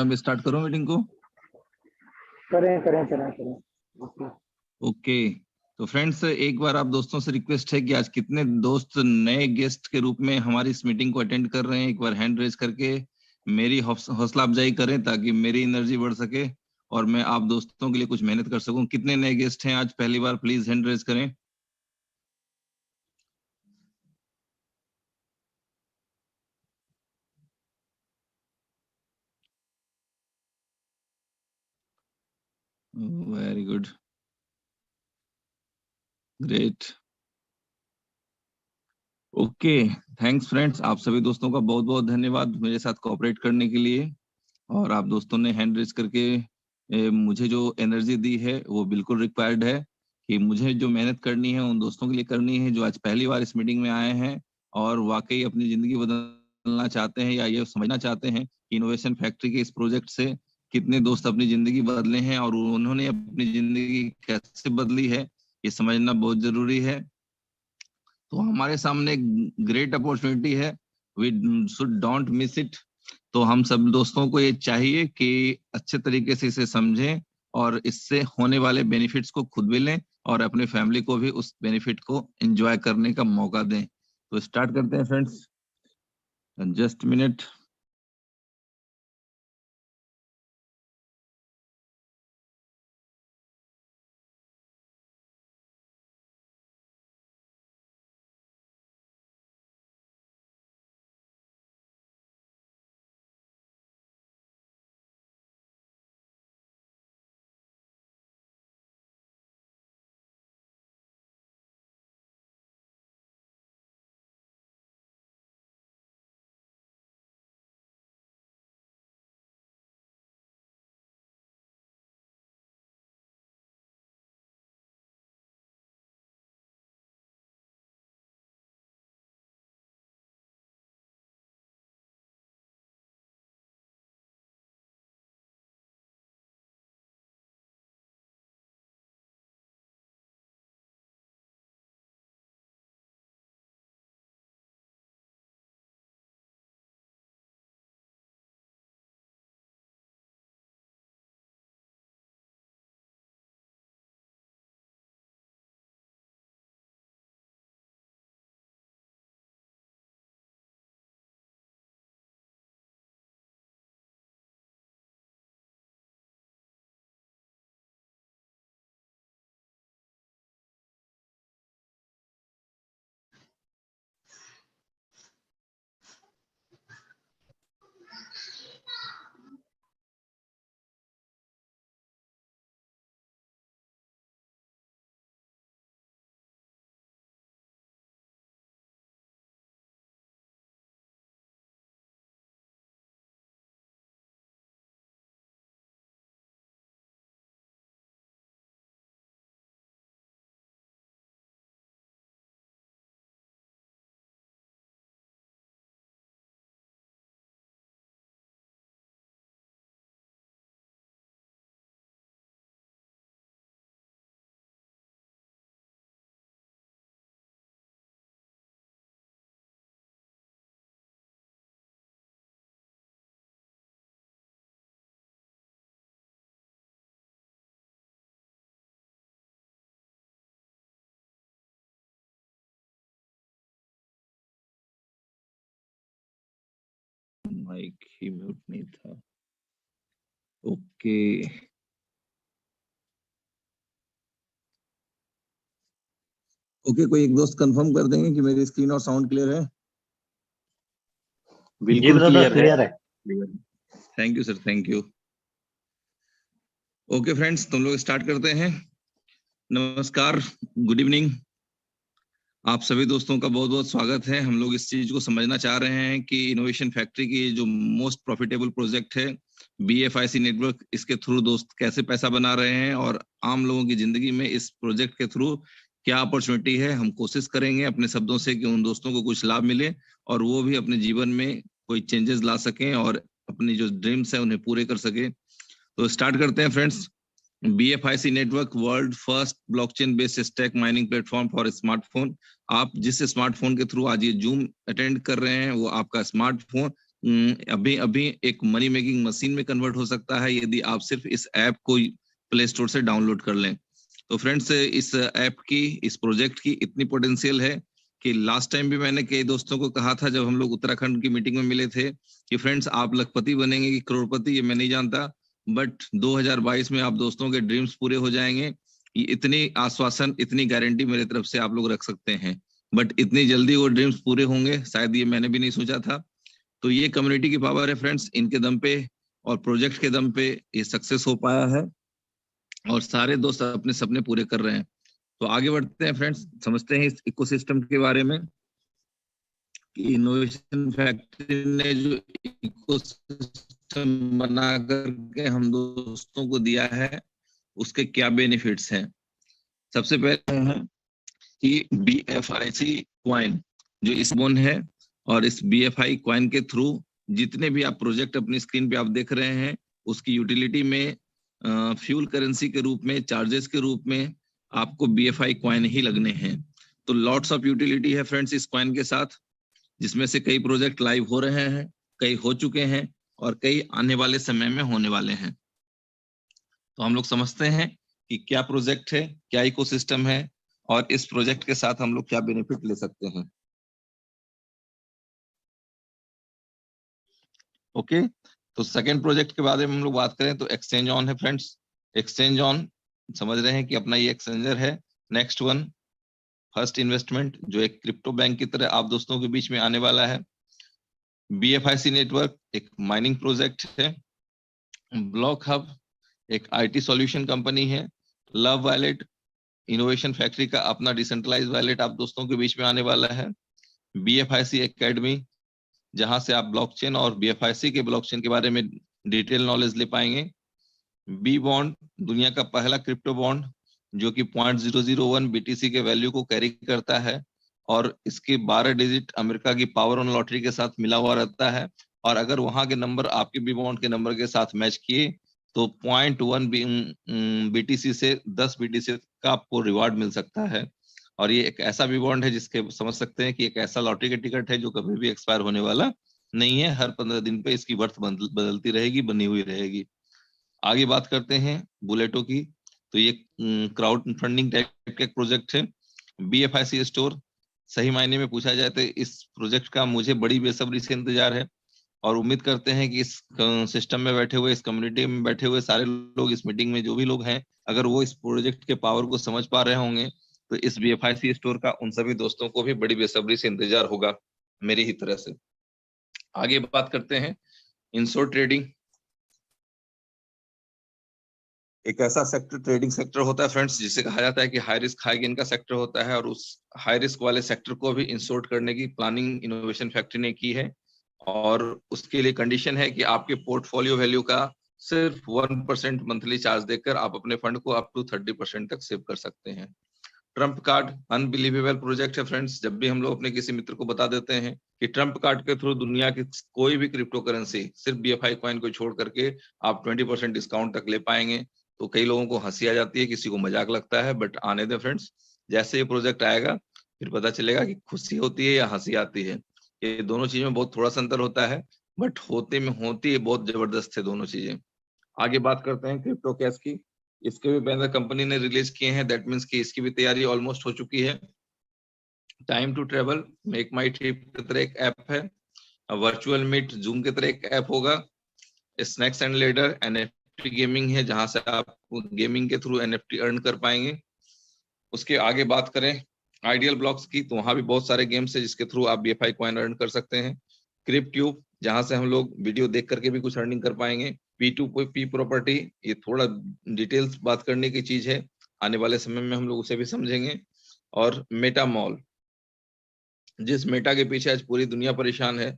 मैं स्टार्ट करूं मीटिंग को? करें। ओके। तो फ्रेंड्स, एक बार आप दोस्तों से रिक्वेस्ट है कि आज कितने दोस्त नए गेस्ट के रूप में हमारी इस मीटिंग को अटेंड कर रहे हैं, एक बार हैंड रेज करके मेरी हौसला अफजाई करें ताकि मेरी एनर्जी बढ़ सके और मैं आप दोस्तों के लिए कुछ मेहनत कर सकूं। कितने नए गेस्ट हैं आज पहली बार? प्लीज हैंड रेज करें। Very good, great, okay. Thanks friends, आप सभी दोस्तों का बहुत बहुत धन्यवाद मेरे साथ कोऑपरेट करने के लिए। और आप दोस्तों ने हैंड रेज करके मुझे जो एनर्जी दी है वो बिल्कुल रिक्वायर्ड है कि मुझे जो मेहनत करनी है उन दोस्तों के लिए करनी है जो आज पहली बार इस मीटिंग में आए हैं और वाकई अपनी जिंदगी बदलना चाहते हैं या ये समझना चाहते हैं कि इनोवेशन फैक्ट्री के इस प्रोजेक्ट से कितने दोस्त अपनी जिंदगी बदले हैं और उन्होंने अपनी जिंदगी कैसे बदली है, ये समझना बहुत जरूरी है। तो हमारे सामने एक ग्रेट अपॉर्चुनिटी है, we should don't miss it. तो हम सब दोस्तों को ये चाहिए कि अच्छे तरीके से इसे समझें और इससे होने वाले बेनिफिट्स को खुद भी लें और अपने फैमिली को भी उस बेनिफिट को एंजॉय करने का मौका दें। तो स्टार्ट करते हैं फ्रेंड्स, जस्ट मिनट। माइक ही म्यूट नहीं था। ओके, ओके, कोई एक दोस्त कंफर्म कर देंगे कि मेरी स्क्रीन और साउंड क्लियर है? बिल्कुल क्लियर है। Thank you sir, thank you. Okay friends, तुम लोग स्टार्ट करते हैं। नमस्कार, गुड इवनिंग। आप सभी दोस्तों का बहुत बहुत स्वागत है। हम लोग इस चीज को समझना चाह रहे हैं कि इनोवेशन फैक्ट्री की जो मोस्ट प्रॉफिटेबल प्रोजेक्ट है BFIC नेटवर्क, इसके थ्रू दोस्त कैसे पैसा बना रहे हैं और आम लोगों की जिंदगी में इस प्रोजेक्ट के थ्रू क्या अपॉर्चुनिटी है। हम कोशिश करेंगे अपने शब्दों से कि उन दोस्तों को कुछ लाभ मिले और वो भी अपने जीवन में कोई चेंजेस ला सकें और अपनी जो ड्रीम्स है उन्हें पूरे कर सके। तो स्टार्ट करते हैं friends. BFIC network world first blockchain based stack mining platform for smartphone. आप जिस स्मार्टफोन के थ्रू आज ये जूम अटेंड कर रहे हैं वो आपका स्मार्टफोन अभी अभी एक मनी मेकिंग मशीन में कन्वर्ट हो सकता है यदि आप सिर्फ इस ऐप को प्ले स्टोर से डाउनलोड कर लें। तो फ्रेंड्स, इस ऐप की, इस प्रोजेक्ट की इतनी पोटेंशियल है कि लास्ट टाइम भी मैंने कई दोस्तों को कहा था जब हम लोग उत्तराखंड की मीटिंग में मिले थे कि फ्रेंड्स आप लखपति बनेंगे कि करोड़पति ये मैं नहीं जानता, बट 2022 में आप दोस्तों के ड्रीम्स पूरे हो जाएंगे। ये इतनी आश्वासन, इतनी गारंटी मेरे तरफ से आप लोग रख सकते हैं। बट इतनी जल्दी वो ड्रीम्स पूरे होंगे शायद ये मैंने भी नहीं सोचा था। तो ये कम्युनिटी की पावर है फ्रेंड्स, इनके दम पे और प्रोजेक्ट के दम पे ये सक्सेस हो पाया है और सारे दोस्त अपने सपने पूरे कर रहे हैं। तो आगे बढ़ते हैं फ्रेंड्स, समझते हैं इस इकोसिस्टम के बारे में कि इनोवेशन फैक्ट्री ने जो इकोसिस्टम बना करके हम दोस्तों को दिया है उसके क्या बेनिफिट्स हैं। सबसे पहले है कि BFIC क्वाइन जो इस बोन है, और इस BFI क्वाइन के थ्रू जितने भी आप प्रोजेक्ट अपनी स्क्रीन पे आप देख रहे हैं उसकी यूटिलिटी में फ्यूल करेंसी के रूप में, चार्जेस के रूप में आपको BFI क्वाइन ही लगने हैं। तो लॉट्स ऑफ यूटिलिटी है फ्रेंड्स इस क्वाइन के साथ, जिसमें से कई प्रोजेक्ट लाइव हो रहे हैं, कई हो चुके हैं और कई आने वाले समय में होने वाले हैं। तो हम लोग समझते हैं कि क्या प्रोजेक्ट है, क्या इकोसिस्टम है और इस प्रोजेक्ट के साथ हम लोग क्या बेनिफिट ले सकते हैं। ओके, तो सेकेंड प्रोजेक्ट के बारे में हम लोग बात करें तो एक्सचेंज ऑन है फ्रेंड्स। एक्सचेंज ऑन समझ रहे हैं कि अपना ये एक्सचेंजर है। नेक्स्ट वन फर्स्ट इन्वेस्टमेंट जो एक क्रिप्टो बैंक की तरह आप दोस्तों के बीच में आने वाला है। BFIC नेटवर्क एक माइनिंग प्रोजेक्ट है। ब्लॉक हब एक IT सॉल्यूशन कंपनी है। लव वैलेट इनोवेशन फैक्ट्री का अपना डिसेंट्रलाइज वैलेट आप दोस्तों के बीच में आने वाला है। BFIC एकेडमी जहां से आप ब्लॉकचेन और BFIC के ब्लॉकचेन के बारे में डिटेल नॉलेज ले पाएंगे। बी बॉन्ड दुनिया का पहला क्रिप्टो बॉन्ड जो कि 0.001 BTC के वैल्यू को कैरी करता है और इसके 12 डिजिट अमेरिका की पावर ऑन लॉटरी के साथ मिला हुआ रहता है, और अगर वहां के नंबर आपके बी बॉन्ड के नंबर के साथ मैच किए तो 0.1 BTC से 10 BTC का आपको रिवार्ड मिल सकता है। और ये एक ऐसा भी बॉन्ड है जिसके समझ सकते हैं कि एक ऐसा लॉटरी का टिकट है जो कभी भी एक्सपायर होने वाला नहीं है। हर 15 दिन पे इसकी वर्थ बदलती रहेगी, बनी हुई रहेगी। आगे बात करते हैं बुलेटो की। तो ये क्राउड फंडिंग टाइप का एक प्रोजेक्ट है। BFIC स्टोर सही मायने में पूछा जाए तो इस प्रोजेक्ट का मुझे बड़ी बेसब्री से इंतजार है और उम्मीद करते हैं कि इस सिस्टम में बैठे हुए, इस कम्युनिटी में बैठे हुए सारे लोग, इस मीटिंग में जो भी लोग हैं, अगर वो इस प्रोजेक्ट के पावर को समझ पा रहे होंगे तो इस BFIC स्टोर का उन सभी दोस्तों को भी बड़ी बेसब्री से इंतजार होगा मेरी ही तरह से। आगे बात करते हैं इंश्योर ट्रेडिंग। एक ऐसा सेक्टर, ट्रेडिंग सेक्टर होता है फ्रेंड्स, जिसे कहा जाता है कि हाई रिस्क हाई गेन का सेक्टर होता है, और उस हाई रिस्क वाले सेक्टर को भी इंश्योर करने की प्लानिंग इनोवेशन फैक्ट्री ने की है। और उसके लिए कंडीशन है कि आपके पोर्टफोलियो वैल्यू का सिर्फ 1% मंथली चार्ज देकर आप अपने फंड को अप टू 30% तक सेव कर सकते हैं। ट्रम्प कार्ड अनबिलीवेबल प्रोजेक्ट है फ्रेंड्स। जब भी हम लोग अपने किसी मित्र को बता देते हैं कि ट्रम्प कार्ड के थ्रू दुनिया की कोई भी क्रिप्टो करेंसी सिर्फ BFI कॉइन को छोड़ करके आप 20% डिस्काउंट तक ले पाएंगे, तो कई लोगों को हंसी आ जाती है, किसी को मजाक लगता है, बट आने दे फ्रेंड्स, जैसे ये प्रोजेक्ट आएगा फिर पता चलेगा कि खुशी होती है या हंसी आती है। ये दोनों चीजों में बहुत थोड़ा सा अंतर होता है, बट होते में होती है बहुत जबरदस्त है दोनों चीजें। आगे बात करते हैं क्रिप्टो कैश की। इसके भी बैनर कंपनी ने रिलीज किए हैं, दैट मीन्स कि इसकी भी तैयारी ऑलमोस्ट हो चुकी है। Time to travel make my trip की तरह एक ऐप है। वर्चुअल मीट जूम की तरह एक ऐप होगा। Snacks and ladder NFT gaming है, जहां से आप गेमिंग के थ्रू NFT अर्न कर पाएंगे। उसके आगे बात करें आइडियल ब्लॉक्स की, तो वहां भी बहुत सारे गेम्स है जिसके थ्रू आप BFI कॉइन अर्न कर सकते हैं। क्रिप्ट्यूब जहां से हम लोग वीडियो देख करके भी कुछ अर्निंग कर पाएंगे। P2P प्रॉपर्टी, ये थोड़ा डिटेल्स बात करने की चीज है, आने वाले समय में हम लोग उसे भी समझेंगे। और मेटा मॉल, जिस मेटा के पीछे आज पूरी दुनिया परेशान है,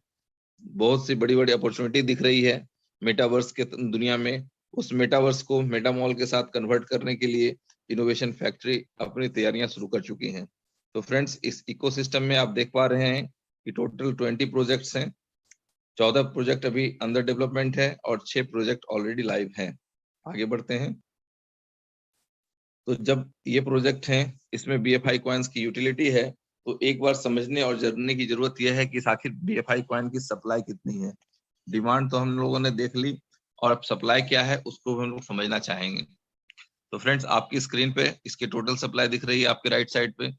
बहुत सी बड़ी बड़ी अपॉर्चुनिटी दिख रही है मेटावर्स के दुनिया में, उस मेटावर्स को मेटा मॉल के साथ कन्वर्ट करने के लिए इनोवेशन फैक्ट्री अपनी तैयारियां शुरू कर चुकी हैं। तो फ्रेंड्स, इस इकोसिस्टम में आप देख पा रहे हैं कि टोटल 20 प्रोजेक्ट्स हैं। 14 प्रोजेक्ट अभी अंडर डेवलपमेंट है और 6 प्रोजेक्ट ऑलरेडी लाइव हैं। आगे बढ़ते हैं। तो जब ये प्रोजेक्ट हैं, इसमें BFI कॉइन्स की यूटिलिटी है, तो एक बार समझने और जानने की जरूरत यह है कि आखिर BFI कॉइन की सप्लाई कितनी है। डिमांड तो हम लोगों ने देख ली, और अब सप्लाई क्या है उसको हम लोग समझना चाहेंगे। तो फ्रेंड्स, आपकी स्क्रीन पे इसकी टोटल सप्लाई दिख रही है आपके राइट साइड पे।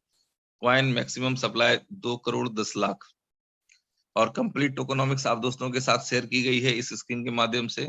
Coin maximum supply 2 crore 10 lakh, और कंप्लीट टोकोनॉमिक्स आप दोस्तों के साथ शेयर की गई है इस स्क्रीन के माध्यम से,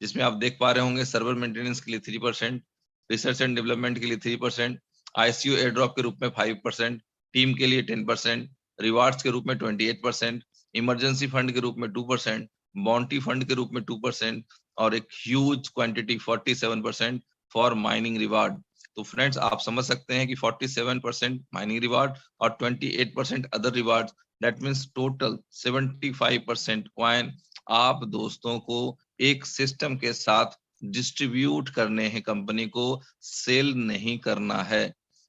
जिसमें आप देख पा रहे होंगे सर्वर मेंटेनेंस के लिए 3%, रिसर्च एंड डेवलपमेंट के लिए 3%, आईसीयू एयर ड्रॉप के रूप में 5%, टीम के लिए 10%, रिवार्ड्स के रूप में 28%, इमरजेंसी फंड के रूप में 2%, बाउंटी फंड के रूप में 2%, और एक huge quantity 47% for mining reward. तो फ्रेंड्स, आप समझ सकते हैं कि 47% माइनिंग रिवार्ड और 28% other reward, that means total 75% coin आप दोस्तों को एक सिस्टम के साथ डिस्ट्रीब्यूट करने हैं, कंपनी को सेल नहीं करना है।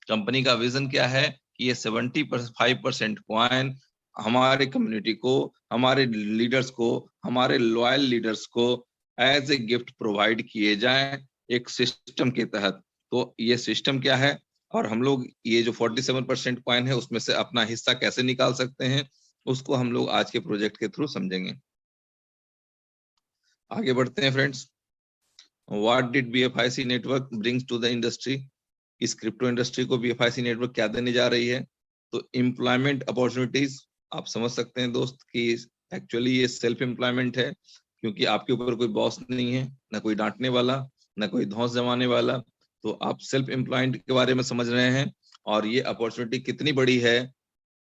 कंपनी का विजन क्या है कि ये 75% कॉइन हमारे कम्युनिटी को, हमारे लीडर्स को, हमारे लॉयल लीडर्स को एज ए गिफ्ट प्रोवाइड किए जाएं एक सिस्टम के तहत। तो ये सिस्टम क्या है, और हम लोग ये जो 47% कॉइन है उसमें से अपना हिस्सा कैसे निकाल सकते हैं, उसको हम लोग आज के प्रोजेक्ट के थ्रू समझेंगे। आगे बढ़ते हैं friends. What did BFIC network brings to the industry? इस क्रिप्टो इंडस्ट्री को बीएफआईसी नेटवर्क क्या देने जा रही है? तो एम्प्लॉयमेंट अपॉर्चुनिटीज, आप समझ सकते हैं दोस्त कि एक्चुअली ये सेल्फ एम्प्लॉयमेंट है, क्योंकि आपके ऊपर कोई बॉस नहीं है, ना कोई डांटने वाला, ना कोई धौंस जमाने वाला। तो आप सेल्फ एम्प्लॉयमेंट के बारे में समझ रहे हैं, और ये अपॉर्चुनिटी कितनी बड़ी है।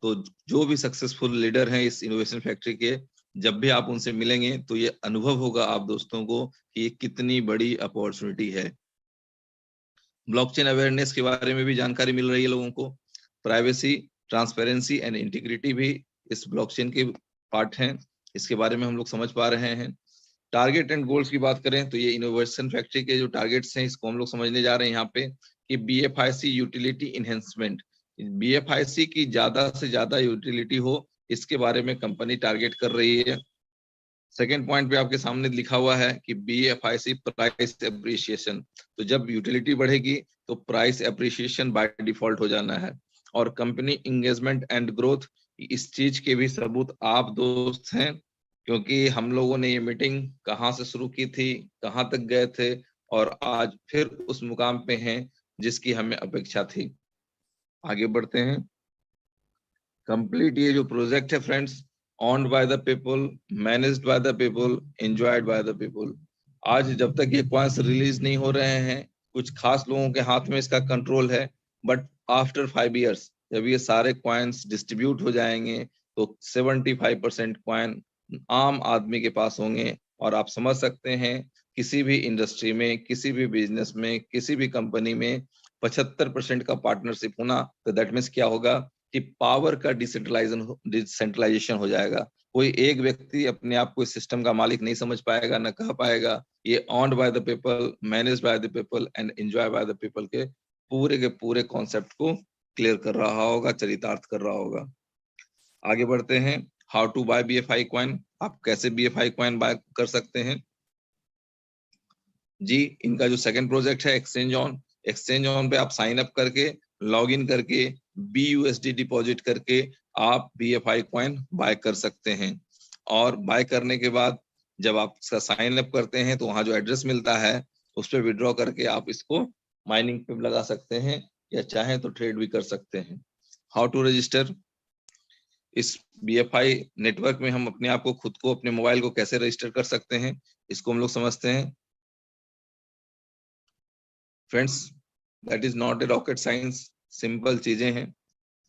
तो जो भी सक्सेसफुल लीडर हैं इस इनोवेशन फैक्ट्री के, जब भी आप उनसे मिलेंगे तो ये अनुभव होगा आप दोस्तों को कि ये कितनी बड़ी अपॉर्चुनिटी है। ब्लॉकचेन अवेयरनेस के बारे में भी जानकारी मिल रही है लोगों को। प्राइवेसी, ट्रांसपेरेंसी एंड इंटीग्रिटी भी इस ब्लॉकचेन के पार्ट हैं, इसके बारे में हम लोग समझ पा रहे हैं। टारगेट एंड गोल्स की बात करें तो ये इनोवेशन फैक्ट्री के जो टारगेट्स हैं इसको हम लोग समझने जा रहे हैं यहाँ पे, कि बीएफआईसी यूटिलिटी इनहेंसमेंट, बीएफआईसी की ज्यादा से ज्यादा यूटिलिटी हो, इसके बारे में कंपनी टारगेट कर रही है। सेकेंड पॉइंट पे आपके सामने लिखा हुआ है कि बीएफआईसी प्राइस एप्रिसिएशन, तो जब यूटिलिटी बढ़ेगी तो प्राइस एप्रिसिएशन बाय डिफॉल्ट हो जाना है। और कंपनी इंगेजमेंट एंड ग्रोथ, इस चीज के भी सबूत आप दोस्त हैं, क्योंकि हम लोगों ने ये मीटिंग कहाँ से शुरू की थी, कहाँ तक गए थे, और आज फिर उस मुकाम पे हैं जिसकी हमें अपेक्षा थी। आगे बढ़ते हैं। कंप्लीट ये जो प्रोजेक्ट है friends, owned by the people, managed by the people, enjoyed by the people. आज जब तक ये कॉइन्स रिलीज नहीं हो रहे हैं, कुछ खास लोगों के हाथ में इसका कंट्रोल है, बट आफ्टर 5 इयर्स जब ये सारे कॉइन्स डिस्ट्रीब्यूट हो जाएंगे तो 75% कॉइन आम आदमी के पास होंगे। और आप समझ सकते हैं किसी भी इंडस्ट्री में, किसी भी बिजनेस में, किसी भी कंपनी में 75% का पार्टनरशिप होना, तो दैट मीन्स क्या होगा कि पावर का डिसेंट्रलाइजेशन हो जाएगा। कोई एक व्यक्ति अपने आप को इस सिस्टम का मालिक नहीं समझ पाएगा, न कह पाएगा। ये owned by the people, managed by the people and enjoy by the people के पूरे कॉन्सेप्ट को क्लियर कर रहा होगा, चरितार्थ कर रहा होगा। आगे बढ़ते हैं। How to buy BFI coin, आप कैसे बीएफआई कॉइन बाय कर सकते हैं जी। इनका जो सेकंड प्रोजेक्ट है एक्सचेंज ऑन पे आप साइन अप करके, लॉग इन करके, BUSD डिपॉजिट करके आप BFI कॉइन बाय कर सकते हैं। और बाय करने के बाद जब आप इसका साइन अप करते हैं तो वहां जो एड्रेस मिलता है उस पर विड्रॉ करके आप इसको माइनिंग पे लगा सकते हैं, या चाहे तो ट्रेड भी कर सकते हैं। हाउ टू रजिस्टर, इस BFI नेटवर्क में हम अपने आप को, खुद को, अपने मोबाइल को कैसे रजिस्टर कर सकते हैं, इसको हम लोग समझते हैं। Friends, that is not a rocket science, simple चीजें हैं।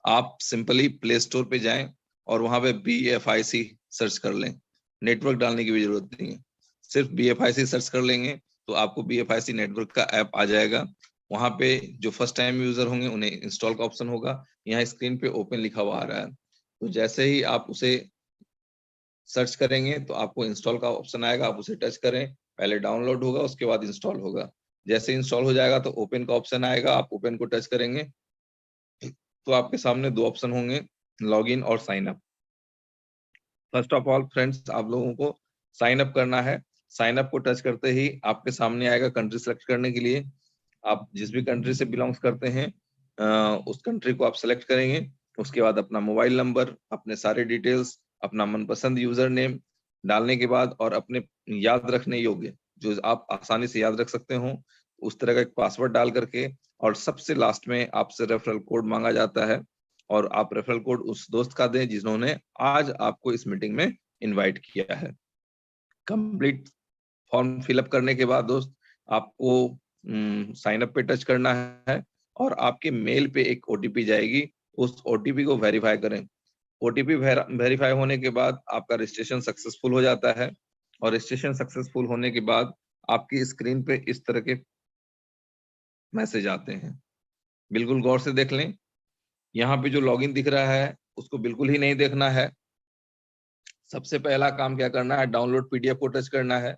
आप सिंपली प्ले स्टोर पे जाएं और वहां पे BFIC सर्च कर लें, नेटवर्क डालने की भी जरूरत नहीं है। सिर्फ BFIC सर्च कर लेंगे तो आपको BFIC नेटवर्क का ऐप आ जाएगा। वहां पे जो फर्स्ट टाइम यूजर होंगे उन्हें इंस्टॉल का ऑप्शन होगा, यहाँ स्क्रीन पे ओपन लिखा हुआ आ रहा है। तो जैसे ही आप उसे सर्च करेंगे तो आपको इंस्टॉल का ऑप्शन आएगा, आप उसे टच करें, पहले डाउनलोड होगा उसके बाद इंस्टॉल होगा। जैसे इंस्टॉल हो जाएगा तो ओपन का ऑप्शन आएगा, आप ओपन को टच करेंगे तो आपके सामने दो ऑप्शन होंगे, लॉगिन और sign up. First of all friends, आप लोगों को साइन अप करना है। साइन अप को टच करते ही आपके सामने आएगा कंट्री सेलेक्ट करने के लिए। आप जिस भी कंट्री से बिलोंग्स करते हैं उस कंट्री को आप सेलेक्ट करेंगे। उसके बाद अपना मोबाइल नंबर, अपने सारे डिटेल्स, अपना मनपसंद यूजर नेम, डालने के बाद और अपने याद रखने योग्य जो आप आसानी से याद रख सकते हो उस तरह का एक पासवर्ड डाल करके, और सबसे लास्ट में आपसे रेफरल कोड मांगा जाता है, और आप रेफरल कोड उस दोस्त का दें जिन्होंने आज आपको इस मीटिंग में इनवाइट किया है। कंप्लीट फॉर्म फिलअप करने के बाद दोस्त आपको साइन अप पे टच करना है, और आपके मेल पे एक ओटीपी जाएगी, उस ओटीपी को वेरीफाई करें। ओटीपी वेरीफाई होने के बाद आपका रजिस्ट्रेशन सक्सेसफुल हो जाता है, और रजिस्ट्रेशन सक्सेसफुल होने के बाद आपकी स्क्रीन पे इस तरह के मैसेज आते हैं। बिल्कुल गौर से देख लें, यहाँ पे जो लॉगिन दिख रहा है उसको बिल्कुल ही नहीं देखना है। सबसे पहला काम क्या करना है, डाउनलोड पीडीएफ को टच करना है।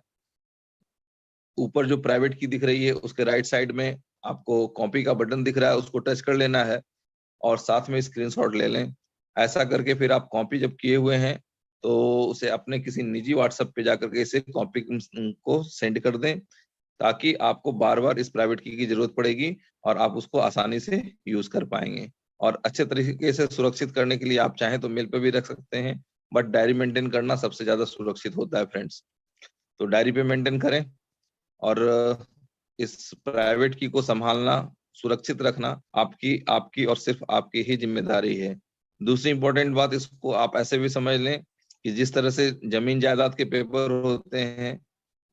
ऊपर जो प्राइवेट की दिख रही है उसके राइट साइड में आपको कॉपी का बटन दिख रहा है, उसको टच कर लेना है और साथ में स्क्रीनशॉट ले लें। ऐसा करके फिर आप कॉपी जब किए हुए हैं तो उसे अपने किसी निजी व्हाट्सएप पे जाकर के इसे कॉपी को सेंड कर दें, ताकि आपको बार-बार इस प्राइवेट की जरूरत पड़ेगी और आप उसको आसानी से यूज कर पाएंगे। और अच्छे तरीके से सुरक्षित करने के लिए आप चाहें तो मेल पे भी रख सकते हैं, बट डायरी मेंटेन करना सबसे ज्यादा सुरक्षित होता है फ्रेंड्स। तो डायरी पे मेंटेन करें, और इस प्राइवेट की को संभालना, सुरक्षित रखना आपकी आपकी और सिर्फ आपकी ही जिम्मेदारी है। दूसरी इंपॉर्टेंट बात, इसको आप ऐसे भी समझ लें कि जिस तरह से जमीन जायदाद के पेपर होते हैं,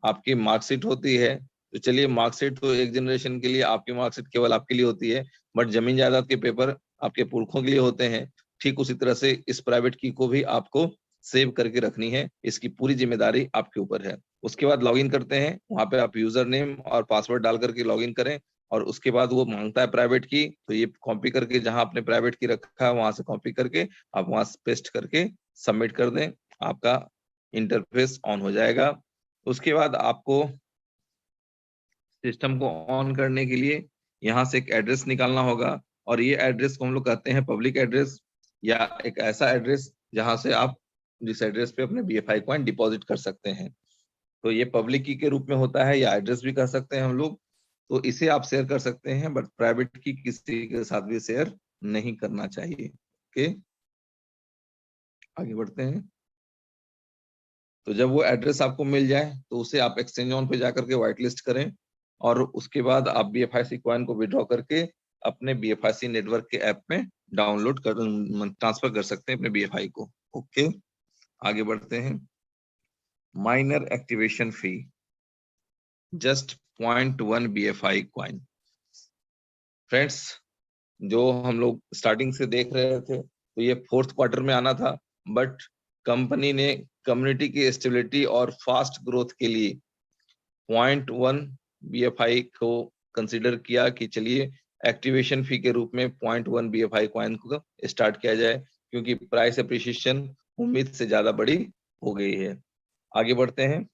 आपकी मार्कशीट होती है, तो चलिए मार्कशीट तो एक जनरेशन के लिए, आपकी मार्कशीट केवल आपके लिए होती है, बट जमीन जायदाद के पेपर आपके पुरखों के लिए होते हैं। ठीक उसी तरह से इस प्राइवेट की को भी आपको सेव करके रखनी है, इसकी पूरी जिम्मेदारी आपके ऊपर है। उसके बाद लॉगिन करते हैं, वहां पे आप यूजर नेम और पासवर्ड डाल करके लॉगिन करें, और उसके बाद वो मांगता है प्राइवेट की, तो ये कॉपी करके जहां आपने प्राइवेट की रखा है वहां से कॉपी करके आप वहां से पेस्ट करके सबमिट कर दें, आपका इंटरफेस ऑन हो जाएगा। उसके बाद आपको सिस्टम को ऑन करने के लिए यहाँ से एक एड्रेस निकालना होगा, और ये एड्रेस को हम लोग कहते हैं पब्लिक एड्रेस, या एक ऐसा एड्रेस जहां से आप जिस एड्रेस पे अपने BFI कॉइन डिपॉजिट कर सकते हैं। तो ये पब्लिक की के रूप में होता है, या एड्रेस भी कह सकते हैं हम लोग। तो इसे आप शेयर कर सकते हैं, बट प्राइवेट की किसी के साथ भी शेयर नहीं करना चाहिए। ओके, आगे बढ़ते हैं। तो जब वो एड्रेस आपको मिल जाए तो उसे आप एक्सचेंज ऑन पे जाकर के व्हाइट लिस्ट करें, और उसके बाद आप BFIC कॉइन को विड्रॉ करके अपने BFIC नेटवर्क के ऐप में डाउनलोड कर ट्रांसफर कर सकते हैं अपने BFI को। ओके, आगे बढ़ते हैं। माइनर एक्टिवेशन फी जस्ट 0.1 BFI कॉइन। फ्रेंड्स, जो हम लोग स्टार्टिंग से देख रहे थे तो ये फोर्थ क्वार्टर में आना था, बट कंपनी ने कम्युनिटी की स्टेबिलिटी और फास्ट ग्रोथ के लिए 0.1 BFI को कंसीडर किया कि चलिए एक्टिवेशन फी के रूप में 0.1 BFI कॉइन को स्टार्ट किया जाए, क्योंकि प्राइस एप्रिसिएशन उम्मीद से ज्यादा बड़ी हो गई है। आगे बढ़ते हैं।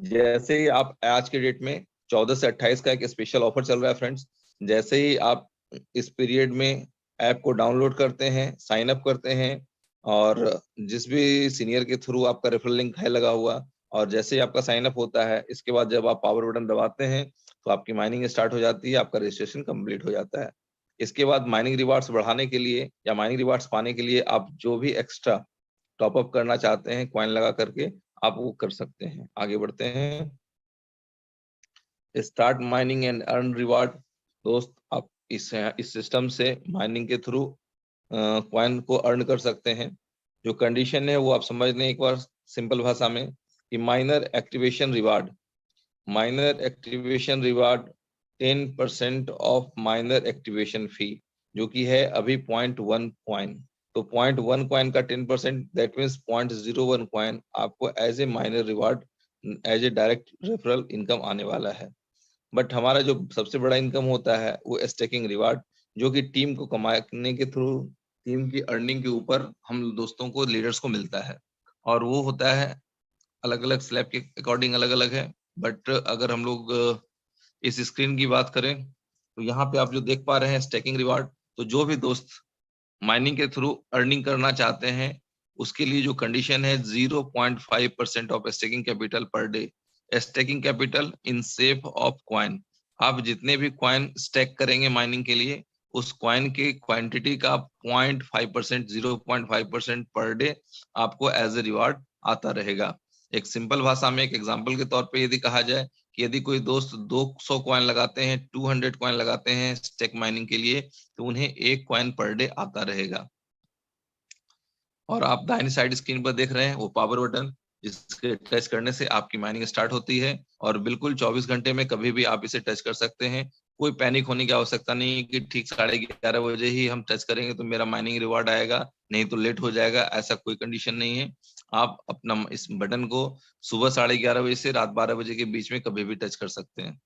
जैसे ही आप आज के डेट में 14 से 28 का एक स्पेशल ऑफर चल रहा है फ्रेंड्स, जैसे ही आप इस पीरियड में ऐप को डाउनलोड करते हैं, साइन अप करते हैं, और जिस भी सीनियर के थ्रू आपका रेफरल लिंक है लगा हुआ, और जैसे ही आपका साइन अप होता है, इसके बाद जब आप पावर बटन दबाते हैं तो आपकी माइनिंग स्टार्ट हो जाती है, आपका रजिस्ट्रेशन कंप्लीट हो जाता है। इसके बाद माइनिंग रिवार्ड्स बढ़ाने के लिए या माइनिंग रिवार्ड्स पाने के लिए आप जो भी एक्स्ट्रा टॉप अप करना चाहते हैं कॉइन लगा करके, आप वो कर सकते हैं। आगे बढ़ते हैं। Start mining and earn reward. दोस्त, आप इस सिस्टम से माइनिंग के थ्रू कॉइन को अर्न कर सकते हैं। जो कंडीशन है वो आप समझ लें एक बार सिंपल भाषा में, कि miner activation reward 10% of miner activation fee, जो कि है अभी 0.1 कॉइन। तो 0.1 कॉइन का 10%, दैट मीन्स 0.01 कॉइन आपको as a miner reward, as a direct referral income आने वाला है। बट हमारा जो सबसे बड़ा इनकम होता है वो स्टेकिंग रिवार्ड, जो कि टीम को कमाने के थ्रू, टीम की अर्निंग के ऊपर हम दोस्तों को, लीडर्स को मिलता है, और वो होता है अलग अलग स्लैब के अकॉर्डिंग अलग अलग है। बट अगर हम लोग इस स्क्रीन की बात करें तो यहाँ पे आप जो देख पा रहे हैं स्टेकिंग रिवार्ड, तो जो भी दोस्त माइनिंग के थ्रू अर्निंग करना चाहते हैं उसके लिए जो कंडीशन है 0.5% of staking capital per day, staking capital in shape of coin. आप जितने भी कॉइन स्टेक करेंगे माइनिंग के लिए, उस कॉइन की क्वांटिटी का 0.5%, 0.5% पर डे आपको एज ए रिवार्ड आता रहेगा। एक सिंपल भाषा में एक एग्जांपल के तौर पे यदि कहा जाए कि यदि कोई दोस्त 200 कॉइन लगाते हैं, 200 कॉइन लगाते हैं स्टेक माइनिंग के लिए, तो उन्हें 1 कॉइन पर डे आता रहेगा। और आप दाहिनी साइड स्क्रीन पर देख रहे हैं वो पावर बटन, जिसके टच करने से आपकी माइनिंग स्टार्ट होती है और बिल्कुल 24 घंटे में कभी भी आप इसे टच कर सकते हैं। कोई पैनिक होने की आवश्यकता नहीं है कि ठीक 11:30 बजे ही हम टच करेंगे तो मेरा माइनिंग रिवार्ड आएगा, नहीं तो लेट हो जाएगा, ऐसा कोई कंडीशन नहीं है। आप अपना इस बटन को सुबह 11:30 बजे से रात 12 बजे के बीच में कभी भी टच कर सकते हैं।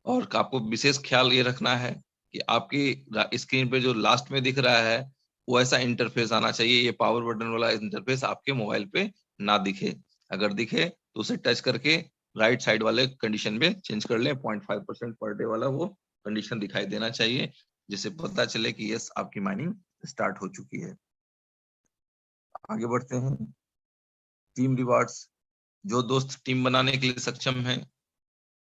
और आपको विशेष ख्याल ये रखना है कि आपकी स्क्रीन पे जो लास्ट में दिख रहा है वो ऐसा इंटरफेस आना चाहिए, ये पावर बटन वाला इंटरफेस आपके मोबाइल पे ना दिखे। अगर दिखे तो उसे टच करके राइट साइड वाले कंडीशन पे चेंज कर लें। 0.5% पर डे वाला वो कंडीशन दिखाई देना चाहिए, जिससे पता चले कि यस आपकी माइनिंग स्टार्ट हो चुकी है। आगे बढ़ते हैं। Team rewards. जो दोस्त टीम बनाने के लिए सक्षम हैं,